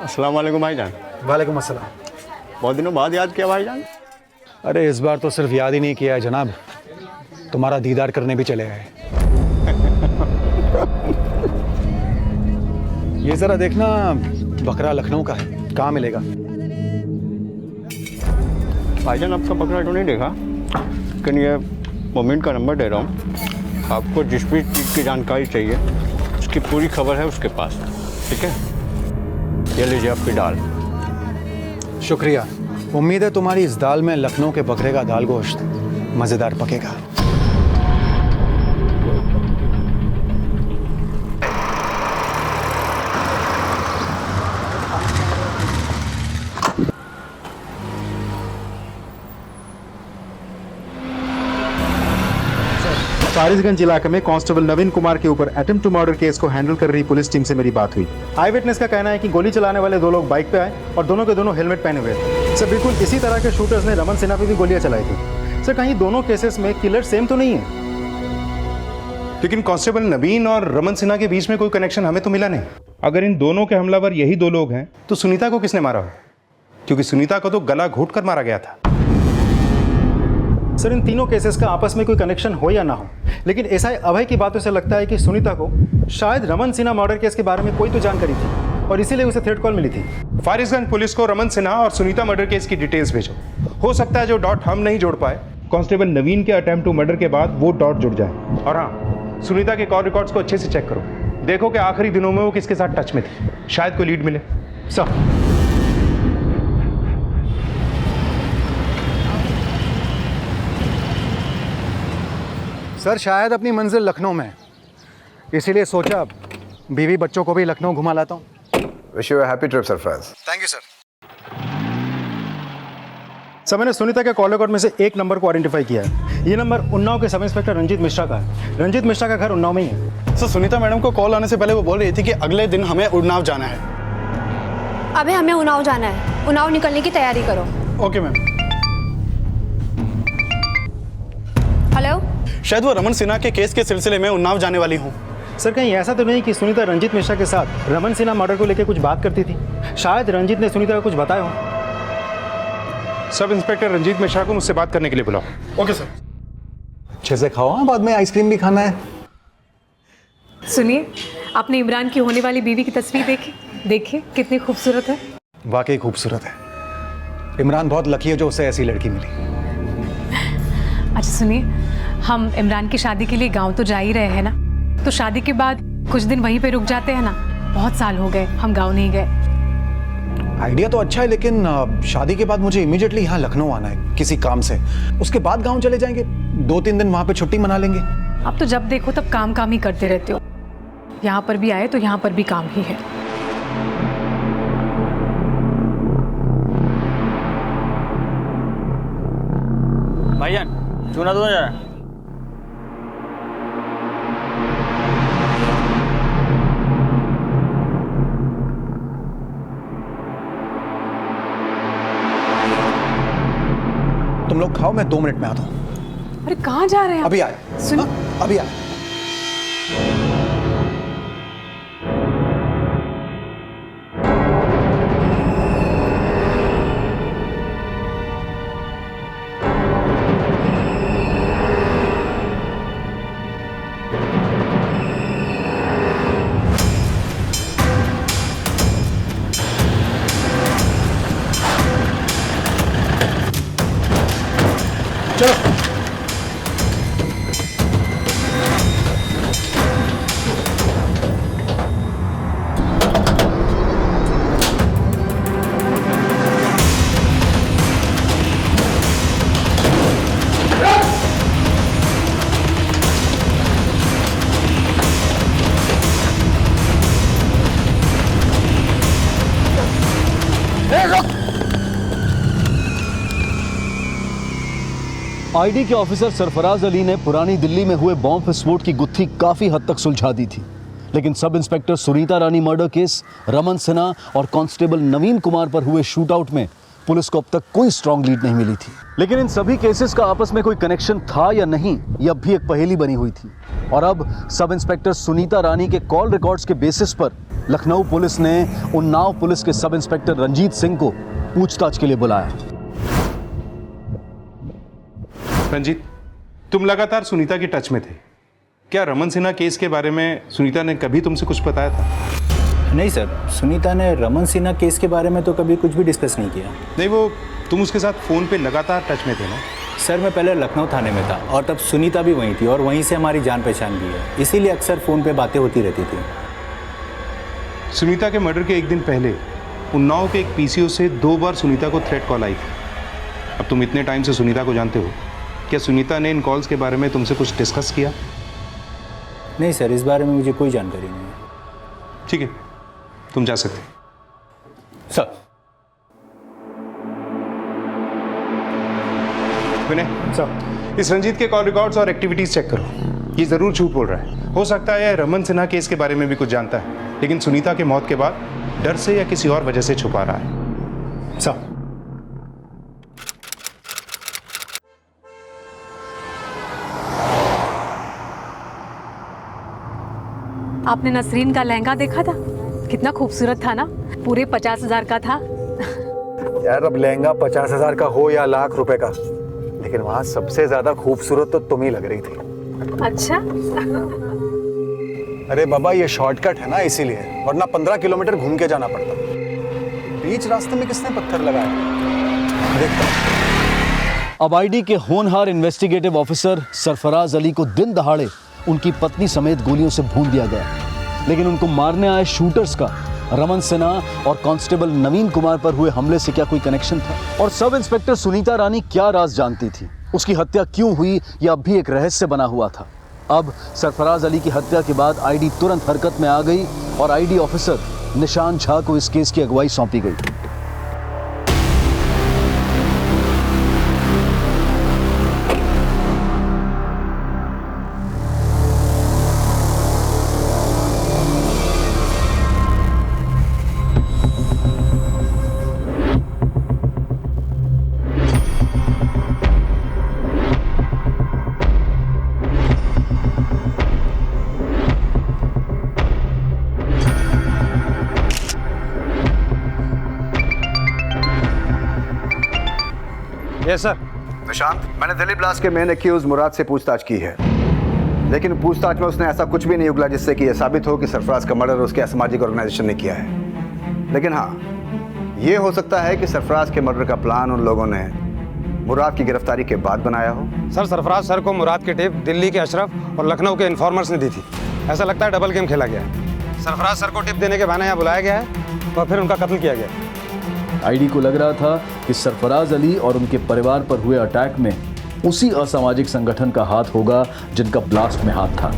अस्सलाम वालेकुम भाईजान। वालेकुम अस्सलाम। बहुत दिनों बाद याद किया भाईजान। अरे इस बार तो सिर्फ याद ही नहीं किया है जनाब, तुम्हारा दीदार करने भी चले आए। ये जरा देखना, बकरा लखनऊ का है, कहाँ मिलेगा? भाईजान आपका बकरा तो नहीं देखा, लेकिन ये मोमिन का नंबर दे रहा हूँ। आपको जिस भी चीज़ की जानकारी चाहिए उसकी पूरी खबर है उसके पास, ठीक है? ये लीजिए आपकी दाल। शुक्रिया। उम्मीद है तुम्हारी इस दाल में लखनऊ के बकरे का दाल गोश्त मज़ेदार पकेगा। फारिसगंज इलाके में कांस्टेबल नवीन कुमार के ऊपर अटेम्प्ट टू मर्डर केस को हैंडल कर रही पुलिस टीम से मेरी बात हुई। आई विटनेस का कहना है कि गोली चलाने वाले दो लोग बाइक पे आए और दोनों के दोनों हेलमेट पहने हुए थे। सर बिल्कुल इसी तरह के शूटर्स ने रमन सिन्हा पे भी गोलियां चलाई थी। सर कहीं दोनों केसेस में किलर सेम तो नहीं है? लेकिन कांस्टेबल नवीन और रमन सिन्हा के बीच में कोई कनेक्शन हमें तो मिला नहीं। अगर इन दोनों के हमलावर यही दो लोग हैं तो सुनीता को किसने मारा हो? क्योंकि सुनीता को तो गला घोट कर मारा गया था। सर इन तीनों केसेस का आपस में कोई कनेक्शन हो या ना हो, लेकिन एसआई अभय की बातों से लगता है कि सुनीता को शायद रमन सिन्हा मर्डर केस के बारे में कोई तो जानकारी थी और इसीलिए उसे थ्रेट कॉल मिली थी। फारिसगंज पुलिस को रमन सिन्हा और सुनीता मर्डर केस की डिटेल्स भेजो। हो सकता है जो डॉट हम नहीं जोड़ पाए, कांस्टेबल नवीन के अटेम्प्ट टू मर्डर के बाद वो डॉट जुड़ जाए। और हाँ, सुनीता के कॉल रिकॉर्ड्स को अच्छे से चेक करो, देखो कि आखिरी दिनों में वो किसके साथ टच में थी, शायद कोई लीड मिले। सर सर शायद अपनी मंजिल लखनऊ में है, इसीलिए सोचा बीवी बच्चों को भी लखनऊ घुमा लाता हूँ। Wish you a happy trip Sarfaraz. Thank you sir. Sir मैंने सुनीता के कॉल रिकॉर्ड में से एक नंबर को आइडेंटिफाई किया है। ये नंबर उन्नाव के सब इंस्पेक्टर रंजीत मिश्रा का है। रंजीत मिश्रा का घर उन्नाव में ही है। सर सुनीता मैडम को कॉल आने से पहले वो बोल रही थी कि अगले दिन हमें उन्नाव जाना है। अबे हमें उन्नाव जाना है, उन्नाव निकलने की तैयारी करो। Okay ma'am. हेलो, शायद वो रमन सिन्हा के केस के सिलसिले में उन्नाव जाने वाली हूँ। सर कहीं ऐसा तो नहीं कि सुनीता रंजीत मिश्रा के साथ रमन सिन्हा मर्डर को लेकर कुछ बात करती थी? शायद रंजीत ने सुनीता को कुछ बताया हो। सब इंस्पेक्टर रंजीत मिश्रा को मुझसे बात करने के लिए बुलाओ। Okay sir. अच्छे से खाओ, बाद में आइसक्रीम भी खाना है। सुनिए, आपने इमरान की होने वाली बीवी की तस्वीर देखी? देखिए कितनी खूबसूरत है। वाकई खूबसूरत है। इमरान बहुत लकी है जो उसे ऐसी लड़की मिली। अच्छा सुनिए, हम इमरान की शादी के लिए गांव तो जा ही रहे हैं ना, तो शादी के बाद कुछ दिन वहीं पे रुक जाते हैं ना। बहुत साल हो गए हम गांव नहीं गए। आइडिया तो अच्छा है, लेकिन शादी के बाद मुझे इमीडिएटली यहाँ लखनऊ आना है किसी काम से। उसके बाद गांव चले जाएंगे, 2-3 दिन वहाँ पे छुट्टी मना लेंगे। आप तो जब देखो तब काम काम ही करते रहते हो। यहाँ पर भी आए तो यहाँ पर भी काम ही है। भाईजान चूना दो जरा। तुम लोग खाओ, मैं 2 मिनट में आता हूँ। अरे कहाँ जा रहे हैं? अभी आए। सुन, अभी आए। आईडी के ऑफिसर सरफराज अली ने पुरानी दिल्ली में हुए बॉम्ब विस्फोट की गुत्थी काफी हद तक सुलझा दी थी, लेकिन सब इंस्पेक्टर सुनीता रानी मर्डर केस, रमन सिन्हा और कांस्टेबल नवीन कुमार पर हुए शूटआउट में पुलिस को अब तक कोई स्ट्रांग लीड नहीं मिली थी। लेकिन इन सभी केसेस का आपस में कोई कनेक्शन था या नहीं, ये अब भी एक पहेली बनी हुई थी। और अब सब इंस्पेक्टर सुनीता रानी के कॉल रिकॉर्ड्स के बेसिस पर लखनऊ पुलिस ने उन्नाव पुलिस के सब इंस्पेक्टर रंजीत सिंह को पूछताछ के लिए बुलाया। रंजीत, तुम लगातार सुनीता के टच में थे। क्या रमन सिन्हा केस के बारे में सुनीता ने कभी तुमसे कुछ बताया था? नहीं सर, सुनीता ने रमन सिन्हा केस के बारे में तो कभी कुछ भी डिस्कस नहीं किया। नहीं, वो तुम उसके साथ फ़ोन पे लगातार टच में थे ना? सर, मैं पहले लखनऊ थाने में था और तब सुनीता भी वहीं थी और वहीं से हमारी जान पहचान भी है, इसीलिए अक्सर फ़ोन पे बातें होती रहती थी। सुनीता के मर्डर के एक दिन पहले उन्नाव के एक पीसीओ से 2 बार सुनीता को थ्रेट कॉल आई थी। अब तुम इतने टाइम से सुनीता को जानते हो, क्या सुनीता ने इन कॉल्स के बारे में तुमसे कुछ डिस्कस किया? नहीं सर, इस बारे में मुझे कोई जानकारी नहीं है। ठीक है, तुम जा सकते। सर। विनय सर, इस रंजीत के कॉल रिकॉर्ड्स और एक्टिविटीज चेक करो। ये जरूर झूठ बोल रहा है। हो सकता है रमन सिन्हा केस के बारे में भी कुछ जानता है, लेकिन सुनीता की मौत के बाद डर से या किसी और वजह से छुपा रहा है। सर। आपने नसरीन का लहंगा देखा था? कितना खूबसूरत था ना, पूरे 50,000 का था। यार, अब लहंगा 50,000 का हो या लाख रुपए का, लेकिन वहां सबसे ज्यादा खूबसूरत तो तुम ही लग रही थी। अच्छा। अरे बाबा, ये शॉर्टकट है ना, इसीलिए, वरना 15 किलोमीटर घूम के जाना पड़ता। बीच रास्ते में किसने पत्थर लगाया? देखता हूं। अब आईडी के होनहार इन्वेस्टिगेटिव ऑफिसर सरफराज अली को दिन दहाड़े उनकी पत्नी समेत गोलियों से भून दिया गया। लेकिन उनको मारने आए शूटर्स का रमन सिन्हा और कांस्टेबल नवीन कुमार पर हुए हमले से क्या कोई कनेक्शन था? और सब इंस्पेक्टर सुनीता रानी क्या राज जानती थी? उसकी हत्या क्यों हुई, यह अब भी एक रहस्य बना हुआ था। अब सरफराज अली की हत्या के बाद आईडी तुरंत हरकत में आ गई और आईडी ऑफिसर निशान झा को इस केस की अगुवाई सौंपी गई। Yes sir. निशांत, मैंने दिल्ली ब्लास्ट के मेन एक्यूज मुराद से पूछताछ की है, लेकिन पूछताछ में उसने ऐसा कुछ भी नहीं उगला जिससे कि यह साबित हो कि सरफराज का मर्डर उसके असामाजिक ऑर्गेनाइजेशन ने किया है। लेकिन हाँ, यह हो सकता है कि सरफराज के मर्डर का प्लान उन लोगों ने मुराद की गिरफ्तारी के बाद बनाया हो। सर, सरफराज सर को मुराद की टिप दिल्ली के अशरफ और लखनऊ के इन्फॉर्मर्स ने दी थी। ऐसा लगता है डबल गेम खेला गया है। सरफराज सर को टिप देने के बहाने यहाँ बुलाया गया है और फिर उनका कत्ल किया गया। आईडी को लग रहा था कि सरफराज अली और उनके परिवार पर हुए अटैक में उसी असामाजिक संगठन का हाथ होगा जिनका ब्लास्ट में हाथ था।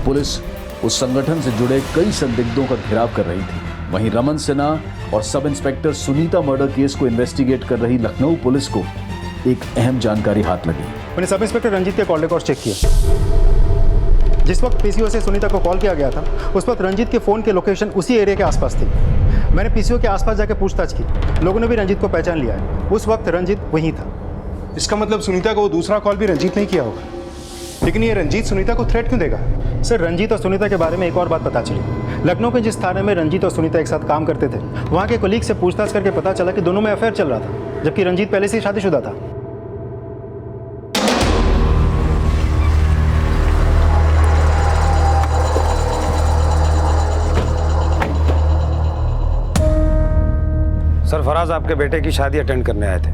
पुलिस उस संगठन से जुड़े कई संदिग्धों का घेराव कर रही थी। वहीं रमन सिन्हा और sub inspector Sunita murder case को इन्वेस्टिगेट कर रही लखनऊ पुलिस को एक अहम जानकारी हाथ लगी। मैंने सब इंस्पेक्टर रंजीत के कॉल रिकॉर्ड चेक किया। जिस वक्त पीसीओ से सुनीता को कॉल किया गया था, उस वक्त रंजीत के फ़ोन की लोकेशन उसी एरिया के आसपास थी। मैंने पीसीओ के आसपास जाकर पूछताछ की, लोगों ने भी रंजीत को पहचान लिया है। उस वक्त रंजीत वहीं था। इसका मतलब सुनीता को वो दूसरा कॉल भी रंजीत ने किया होगा। लेकिन ये रंजीत सुनीता को थ्रेट क्यों देगा? सर, रंजीत और सुनीता के बारे में एक और बात पता चली। लखनऊ के जिस थाने में रंजीत और सुनीता एक साथ काम करते थे, वहाँ के कोलीग से पूछताछ करके पता चला कि दोनों में अफेयर चल रहा था, जबकि रंजीत पहले से ही शादीशुदा था। सरफराज आपके बेटे की शादी अटेंड करने आए थे,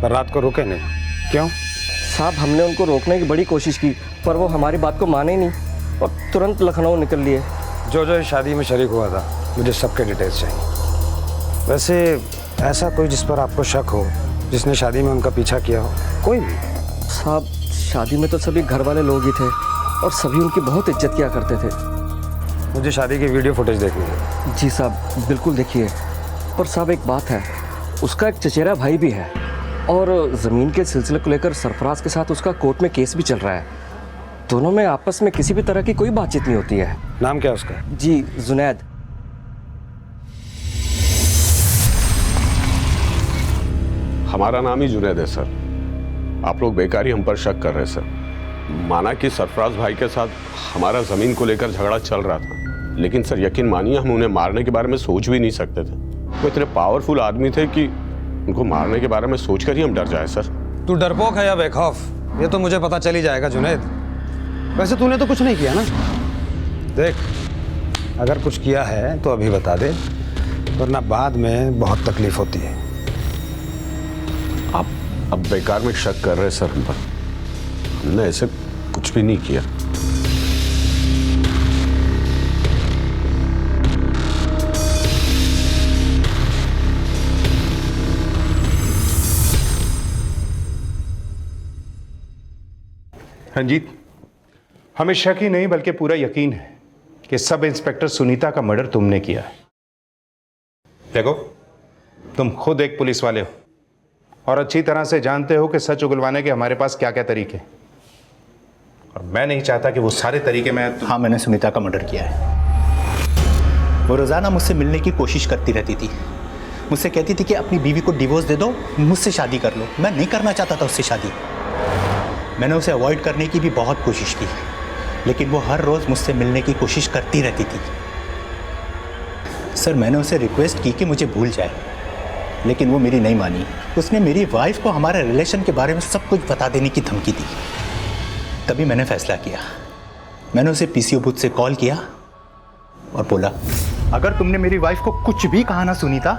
पर रात को रुके नहीं। क्यों? साहब, हमने उनको रोकने की बड़ी कोशिश की, पर वो हमारी बात को माने ही नहीं और तुरंत लखनऊ निकल लिए। जो इस शादी में शरीक हुआ था, मुझे सबके डिटेल्स चाहिए। वैसे ऐसा कोई जिस पर आपको शक हो, जिसने शादी में उनका पीछा किया हो? कोई भी? साहब, शादी में तो सभी घर वाले लोग ही थे और सभी उनकी बहुत इज्जत किया करते थे। मुझे शादी की वीडियो फुटेज देखनी है। जी साहब, बिल्कुल देखिए। पर साहब, एक बात है, उसका एक चचेरा भाई भी है और ज़मीन के सिलसिले को लेकर सरफराज के साथ उसका कोर्ट में केस भी चल रहा है। दोनों में आपस में किसी भी तरह की कोई बातचीत नहीं होती है। नाम क्या है उसका? जी, जुनैद। हमारा नाम ही जुनैद है सर। आप लोग बेकार ही हम पर शक कर रहे हैं सर। माना कि सरफराज भाई के साथ हमारा ज़मीन को लेकर झगड़ा चल रहा था, लेकिन सर यकीन मानिए हम उन्हें मारने के बारे में सोच भी नहीं सकते थे। वो इतने पावरफुल आदमी थे कि उनको मारने के बारे में सोचकर ही हम डर जाए सर। तू डरपोक है या बेखौफ, ये तो मुझे पता चल ही जाएगा जुनैद। वैसे तूने तो कुछ नहीं किया ना? देख, अगर कुछ किया है तो अभी बता दे, वरना बाद में बहुत तकलीफ होती है। आप अब बेकार में शक कर रहे हैं सर हम पर। हमने ऐसे कुछ भी नहीं किया। रंजीत, हमें शक ही नहीं बल्कि पूरा यकीन है कि सब इंस्पेक्टर सुनीता का मर्डर तुमने किया है। देखो, तुम खुद एक पुलिस वाले हो और अच्छी तरह से जानते हो कि सच उगलवाने के हमारे पास क्या क्या तरीके हैं, और मैं नहीं चाहता कि वो सारे तरीके मैं हाँ, मैंने सुनीता का मर्डर किया है। वो रोज़ाना मुझसे मिलने की कोशिश करती रहती थी, मुझसे कहती थी कि अपनी बीवी को डिवोर्स दे दो, मुझसे शादी कर लो। मैं नहीं करना चाहता था उससे शादी। मैंने उसे अवॉइड करने की भी बहुत कोशिश की, लेकिन वो हर रोज़ मुझसे मिलने की कोशिश करती रहती थी। सर, मैंने उसे रिक्वेस्ट की कि मुझे भूल जाए, लेकिन वो मेरी नहीं मानी। उसने मेरी वाइफ को हमारे रिलेशन के बारे में सब कुछ बता देने की धमकी दी। तभी मैंने फैसला किया। मैंने उसे पीसीओ बूथ से कॉल किया और बोला, अगर तुमने मेरी वाइफ को कुछ भी कहा ना सुनीता,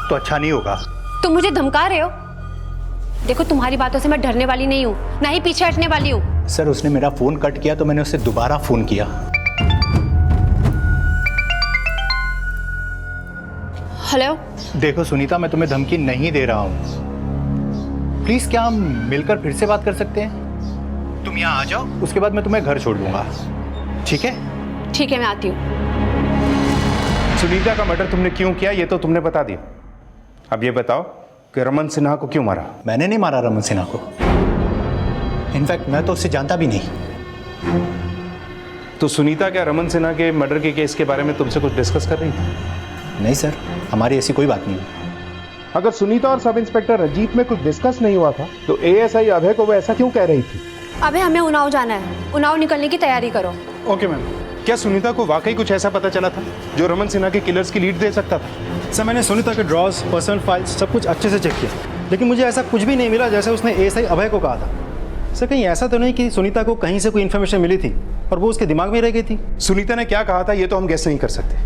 तो अच्छा नहीं होगा। तुम मुझे धमका रहे हो? देखो, तुम्हारी बातों से मैं डरने वाली नहीं हूँ, ना ही पीछे हटने वाली हूँ। सर, उसने मेरा फोन कट किया तो मैंने उसे दोबारा फोन किया। हेलो। देखो सुनीता, मैं तुम्हें धमकी नहीं दे रहा हूँ। प्लीज, क्या हम मिलकर फिर से बात कर सकते हैं? तुम यहाँ आ जाओ, उसके बाद मैं तुम्हें घर छोड़ दूंगा। ठीक है? ठीक है, मैं आती हूँ। सुनीता का मर्डर तुमने क्यों किया ये तो तुमने बता दिया। अब ये बताओ कि रमन सिन्हा को क्यों मारा? मैंने नहीं मारा रमन सिन्हा को। इनफैक्ट मैं तो उससे जानता भी नहीं। तो सुनीता क्या रमन सिन्हा के मर्डर के केस के बारे में तुमसे कुछ डिस्कस कर रही थी? नहीं सर, हमारी ऐसी कोई बात नहीं। अगर सुनीता और सब इंस्पेक्टर रंजीत में कुछ डिस्कस नहीं हुआ था तो एएसआई अभय को वो ऐसा क्यों कह रही थी? अबे, हमें उन्नाव जाना है, उन्नाव निकलने की तैयारी करो। Okay ma'am. क्या सुनीता को वाकई कुछ ऐसा पता चला था जो रमन सिन्हा के किलर्स की लीड दे सकता था? सर, मैंने सुनीता के ड्रॉर्स, पर्सनल फाइल्स सब कुछ अच्छे से चेक किया, लेकिन मुझे ऐसा कुछ भी नहीं मिला जैसे उसने एएसआई अभय को कहा था। सर, कहीं ऐसा तो नहीं कि सुनीता को कहीं से कोई इन्फॉर्मेशन मिली थी और वो उसके दिमाग में रह गई थी? सुनीता ने क्या कहा था ये तो हम गेस नहीं कर सकते,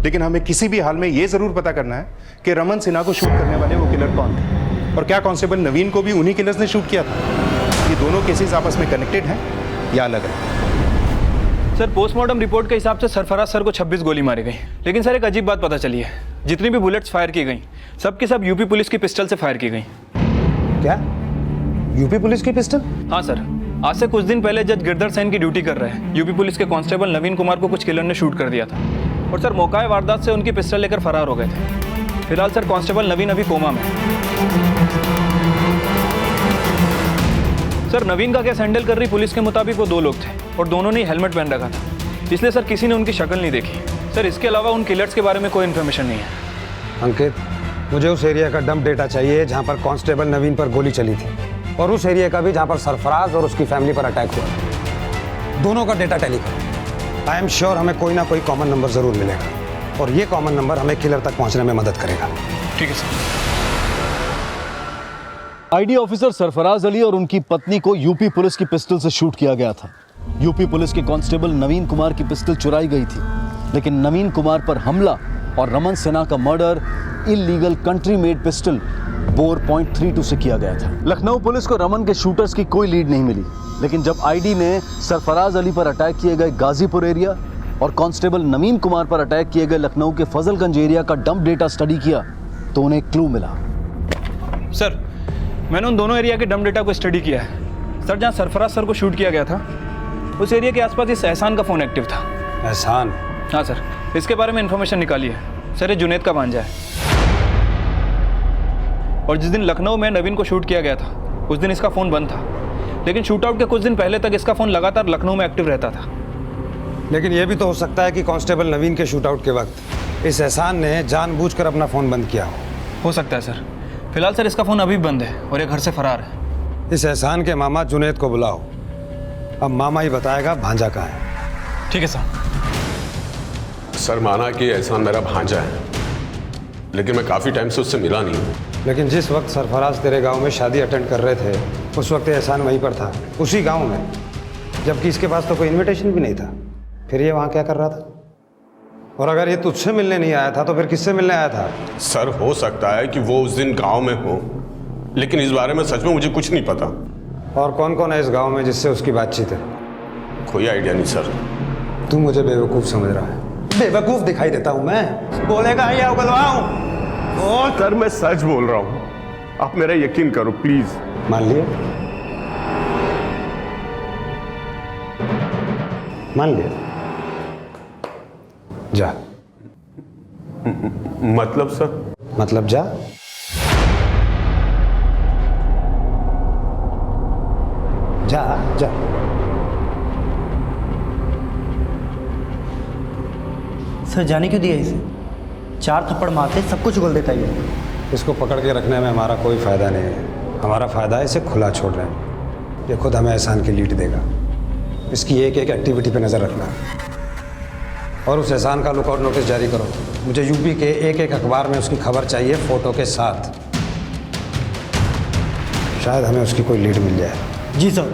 लेकिन हमें किसी भी हाल में ये जरूर पता करना है कि रमन सिन्हा को शूट करने वाले वो किलर कौन थे, और क्या कांस्टेबल नवीन को भी उन्हीं किलर्स ने शूट किया था। ये दोनों केसेस आपस में कनेक्टेड हैं या अलग है? सर, पोस्टमार्टम रिपोर्ट के हिसाब से सरफराज सर को 26 गोली मारी गई, लेकिन सर एक अजीब बात पता चली है। जितनी भी बुलेट्स फायर की गई, सब की सब यूपी पुलिस की पिस्टल से फायर की गई। क्या? यूपी पुलिस की पिस्टल? हाँ सर, आज से कुछ दिन पहले जज गिरधर सेन की ड्यूटी कर रहे हैं यूपी पुलिस के कांस्टेबल नवीन कुमार को कुछ किलर ने शूट कर दिया था, और सर मौका वारदात से उनकी पिस्टल लेकर फरार हो गए थे। फिलहाल सर कांस्टेबल नवीन अभी कोमा में। सर, नवीन का केस हैंडल कर रही पुलिस के मुताबिक वो 2 लोग थे और दोनों ने हेलमेट पहन रखा था, इसलिए सर किसी ने उनकी शक्ल नहीं देखी। सर, इसके अलावा उन किलर्स के बारे में कोई इन्फॉर्मेशन नहीं है। अंकित, मुझे उस एरिया का डंप डेटा चाहिए जहाँ पर कांस्टेबल नवीन पर गोली चली थी, और उस एरिया का भी जहाँ पर सरफराज और उसकी फैमिली पर अटैक हुआ। दोनों का डेटा टैली करो। आई एम श्योर हमें कोई ना कोई कॉमन नंबर जरूर मिलेगा, और ये कॉमन नंबर हमें किलर तक पहुँचने में मदद करेगा। ठीक है sir. ID officer Sarfaraz Ali और उनकी पत्नी को यूपी पुलिस की पिस्टल से शूट किया गया था। यूपी पुलिस के कांस्टेबल नवीन कुमार की पिस्टल चुराई गई थी, लेकिन नवीन कुमार पर हमला और रमन सिन्हा का murder illegal country made pistol bore .32 से किया गया था। लखनऊ पुलिस को रमन के शूटर्स की कोई लीड नहीं मिली, लेकिन जब आईडी ने सरफराज अली पर अटैक किए गए गाजीपुर एरिया और कांस्टेबल नवीन कुमार पर अटैक किए गए लखनऊ के फजलगंज एरिया का डंप डेटा स्टडी किया तो उन्हें एक क्लू मिला। सर, मैंने उन दोनों एरिया के डंप डेटा को स्टडी किया है। सर, जहाँ सरफराज सर को शूट किया गया था उस एरिया के आसपास इस एहसान का फ़ोन एक्टिव था। एहसान? हाँ सर, इसके बारे में इन्फॉर्मेशन निकाली है। सर, ये जुनैद का भांजा है, और जिस दिन लखनऊ में नवीन को शूट किया गया था उस दिन इसका फ़ोन बंद था, लेकिन शूट आउट के कुछ दिन पहले तक इसका फ़ोन लगातार लखनऊ में एक्टिव रहता था। लेकिन यह भी तो हो सकता है कि कांस्टेबल नवीन के शूट आउट के वक्त इस एहसान ने जानबूझकर अपना फ़ोन बंद किया हो सकता है सर। फिलहाल सर इसका फ़ोन अभी बंद है और ये घर से फरार है। इस एहसान के मामा जुनेद को बुलाओ। अब मामा ही बताएगा भांजा कहाँ है। ठीक है सर। सर माना कि एहसान मेरा भांजा है, लेकिन मैं काफ़ी टाइम से उससे मिला नहीं हूँ। लेकिन जिस वक्त सरफराज तेरे गांव में शादी अटेंड कर रहे थे उस वक्त एहसान वहीं पर था, उसी गांव में, जबकि इसके पास तो कोई इनविटेशन भी नहीं था। फिर ये वहाँ क्या कर रहा था? और अगर ये तुझसे मिलने नहीं आया था तो फिर किससे मिलने आया था? सर हो सकता है कि वो उस दिन गांव में हो, लेकिन इस बारे में सच में मुझे कुछ नहीं पता। और कौन कौन है इस गांव में जिससे उसकी बातचीत है? कोई आइडिया नहीं सर। तू मुझे बेवकूफ़ समझ रहा है? बेवकूफ़ दिखाई देता हूँ मैं? बोलेगा या उगलवाऊं? सर मैं सच बोल रहा हूँ, आप मेरा यकीन करो प्लीज। मान लिया? मान लिया? जा। मतलब सर? मतलब जा। जा जा। सर जाने क्यों दिया इसे? 4 थप्पड़ मारते सब कुछ उगल देता है। इसको पकड़ के रखने में हमारा कोई फ़ायदा नहीं है। हमारा फ़ायदा है इसे खुला छोड़ने में। ये खुद हमें एहसान की लीड देगा। इसकी एक एक एक्टिविटी पे नज़र रखना और उस एहसान का लुकआउट नोटिस जारी करो। मुझे यूपी के एक एक अखबार में उसकी खबर चाहिए, फ़ोटो के साथ। शायद हमें उसकी कोई लीड मिल जाए। जी सर।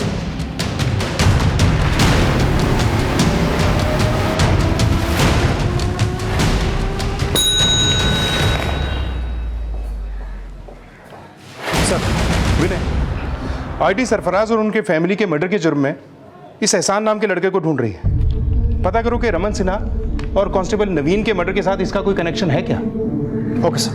आईटी सरफराज और उनके फैमिली के मर्डर के जुर्म में इस एहसान नाम के लड़के को ढूंढ रही है। पता करो कि रमन सिन्हा और कांस्टेबल नवीन के मर्डर के साथ इसका कोई कनेक्शन है क्या? Okay sir.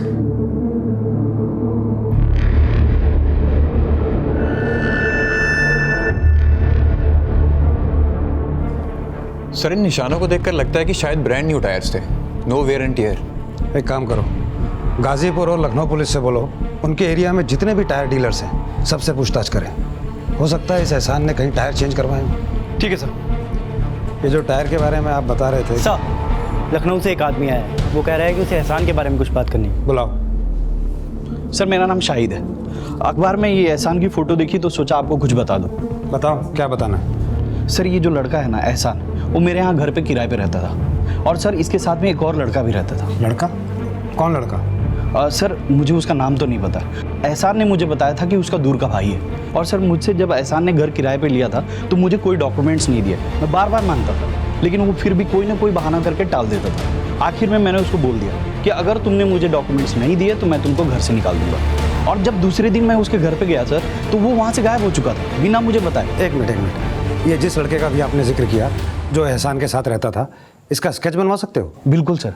सर इन निशानों को देखकर लगता है कि शायद ब्रांड न्यू टायर्स थे, नो वेयर एंड टियर। एक काम करो, गाजीपुर और लखनऊ पुलिस से बोलो उनके एरिया में जितने भी टायर डीलर्स हैं सबसे पूछताछ करें। हो सकता है इस एहसान ने कहीं टायर चेंज करवाए। ठीक है सर। ये जो टायर के बारे में आप बता रहे थे सर, लखनऊ से एक आदमी आया है, वो कह रहा है कि उसे एहसान के बारे में कुछ बात करनी। बुलाओ। सर मेरा नाम शाहिद है। अखबार में ये एहसान की फ़ोटो देखी तो सोचा आपको कुछ बता दूँ। बताओ क्या बताना है? सर ये जो लड़का है ना एहसान, वो मेरे यहाँ घर पे किराए पे रहता था और सर इसके साथ में एक और लड़का भी रहता था। लड़का? कौन लड़का? सर मुझे उसका नाम तो नहीं पता। एहसान ने मुझे बताया था कि उसका दूर का भाई है और सर मुझसे जब एहसान ने घर किराए पे लिया था तो मुझे कोई डॉक्यूमेंट्स नहीं दिए। मैं बार बार मांगता था लेकिन वो फिर भी कोई ना कोई बहाना करके टाल देता था। आखिर में मैंने उसको बोल दिया कि अगर तुमने मुझे डॉक्यूमेंट्स नहीं दिए तो मैं तुमको घर से निकाल दूंगा। और जब दूसरे दिन मैं उसके घर पर गया सर तो वो वहाँ से गायब हो चुका था बिना मुझे बताए। एक मिनट, ये जिस लड़के का भी आपने जिक्र किया जो एहसान के साथ रहता था, इसका स्केच बनवा सकते हो? बिल्कुल सर।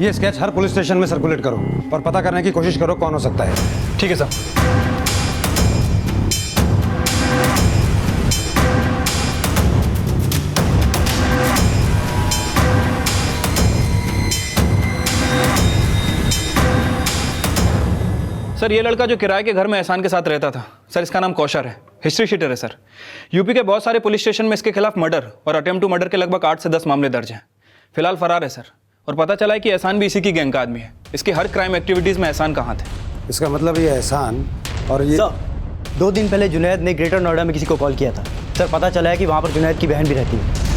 ये स्केच हर पुलिस स्टेशन में सर्कुलेट करो और पता करने की कोशिश करो कौन हो सकता है। ठीक है सर। सर ये लड़का जो किराए के घर में एहसान के साथ रहता था, सर इसका नाम कौशर है, हिस्ट्री शीटर है सर। यूपी के बहुत सारे पुलिस स्टेशन में इसके खिलाफ मर्डर और अटेम्प्ट टू मर्डर के लगभग 8 से 10 मामले दर्ज हैं। फिलहाल फरार है सर और पता चला है कि एहसान भी इसी की गैंग का आदमी है। इसकी हर क्राइम एक्टिविटीज़ में एहसान का हाथ है। इसका मतलब ये एहसान और ये सर 2 दिन पहले जुनैद ने ग्रेटर नोएडा में किसी को कॉल किया था सर। पता चला है कि वहाँ पर जुनैद की बहन भी रहती है।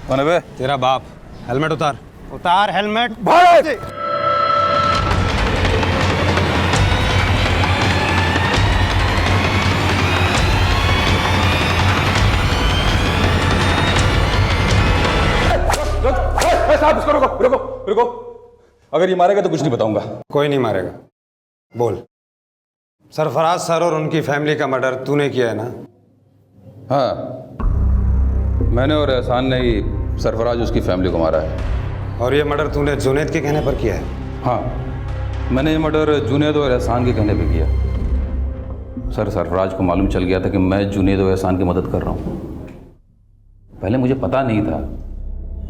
कौन है बे? तेरा बाप। हेलमेट उतार। उतार हेलमेट। साहब इसको रुको रुको रुको। अगर ये मारेगा तो कुछ नहीं बताऊंगा। कोई नहीं मारेगा। बोल। सरफराज सर और उनकी फैमिली का मर्डर तूने किया है ना? हाँ, मैंने और एहसान ने ही सरफराज उसकी फैमिली को मारा है। और ये मर्डर तूने जुनैद के कहने पर किया है? हाँ, मैंने ये मर्डर जुनैद और एहसान के कहने पे किया। सर, सरफराज को मालूम चल गया था कि मैं जुनैद और एहसान की मदद कर रहा हूँ। पहले मुझे पता नहीं था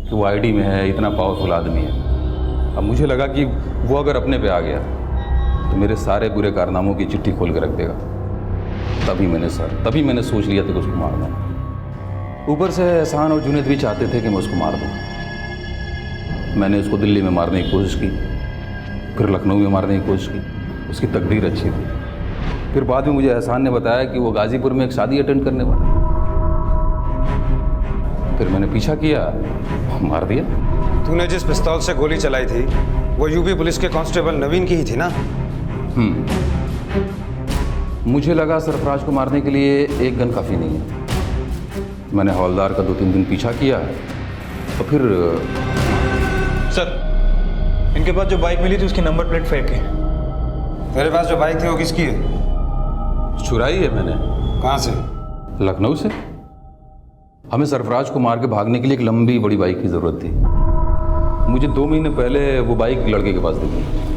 कि वो आईडी में है, इतना पावरफुल आदमी है। अब मुझे लगा कि वो अगर अपने पे आ गया तो मेरे सारे बुरे कारनामों की चिट्ठी खोल के रख देगा। तभी मैंने सोच लिया था कि उसको मारना है। ऊपर से एहसान और जुनैद भी चाहते थे कि मैं उसको मार दूँ। मैंने उसको दिल्ली में मारने की कोशिश की, फिर लखनऊ में मारने की कोशिश की। उसकी तकदीर अच्छी थी। फिर बाद में मुझे एहसान ने बताया कि वो गाजीपुर में एक शादी अटेंड करने वाला। फिर मैंने पीछा किया, मार दिया। तूने जिस पिस्तौल से गोली चलाई थी वो यूपी पुलिस के कांस्टेबल नवीन की ही थी ना? मुझे लगा सरफराज को मारने के लिए एक गन काफ़ी नहीं है। मैंने हवलदार का 2-3 दिन पीछा किया तो फिर सर, इनके पास जो बाइक मिली थी उसकी नंबर प्लेट फेक है। तेरे पास जो बाइक थी वो किसकी है? चुराई है मैंने। कहाँ से? लखनऊ से। हमें सरफराज को मार के भागने के लिए एक लंबी बड़ी बाइक की ज़रूरत थी। मुझे 2 महीने पहले वो बाइक लड़के के पास दिखी।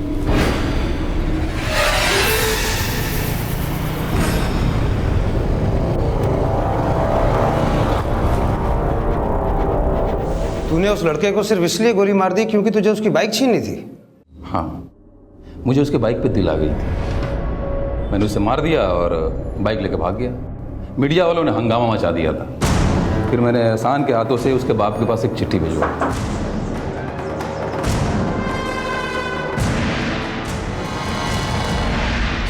तूने उस लड़के को सिर्फ इसलिए गोली मार दी क्योंकि तुझे उसकी बाइक छीननी थी? हाँ, मुझे उसके बाइक पे दिल आ गई थी। मैंने उसे मार दिया और बाइक लेके भाग गया। मीडिया वालों ने हंगामा मचा दिया था। फिर मैंने एहसान के हाथों से उसके बाप के पास एक चिट्ठी भिजवाई।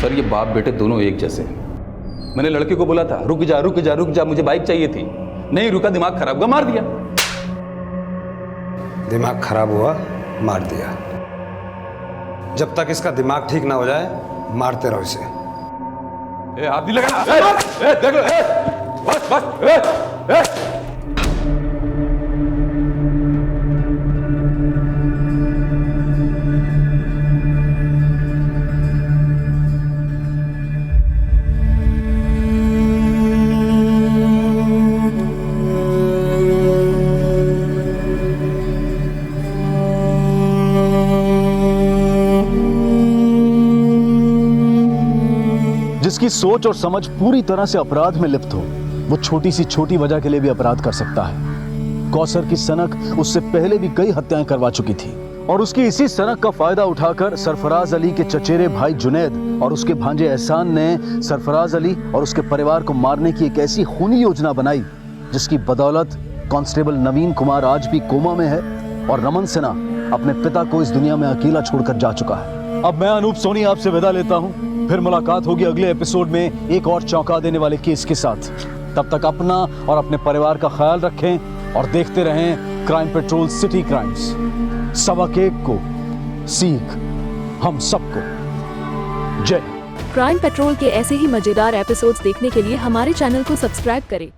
सर, ये बाप बेटे दोनों एक जैसे हैं। मैंने लड़के को बोला था रुक जा रुक जा रुक जा, मुझे बाइक चाहिए थी। नहीं रुका, दिमाग खराब हुआ, मार दिया। दिमाग खराब हुआ, मार दिया। जब तक इसका दिमाग ठीक ना हो जाए मारते रहो इसे। हाथ नहीं लगाना। देख लो, बस बस। जिसकी सोच और समझ पूरी तरह से अपराध में लिप्त हो, वो छोटी सी छोटी वजह के लिए भी अपराध कर सकता है। कौसर की सनक उससे पहले भी कई हत्याएं करवा चुकी थी और उसकी इसी सनक का फायदा उठाकर सरफराज अली के चचेरे भाई जुनैद और उसके भांजे एहसान ने सरफराज अली और उसके परिवार को मारने की एक ऐसी खूनी योजना बनाई जिसकी बदौलत कांस्टेबल नवीन कुमार आज भी कोमा में है और रमन सिन्हा अपने पिता को इस दुनिया में अकेला छोड़कर जा चुका है। अब मैं अनूप सोनी आपसे विदा लेता हूं। फिर मुलाकात होगी अगले एपिसोड में एक और चौंका देने वाले केस के साथ। तब तक अपना और अपने परिवार का ख्याल रखें और देखते रहें क्राइम पेट्रोल सिटी क्राइम्स। सबक एक को सीख हम सबको। जय। क्राइम पेट्रोल के ऐसे ही मजेदार एपिसोड्स देखने के लिए हमारे चैनल को सब्सक्राइब करें।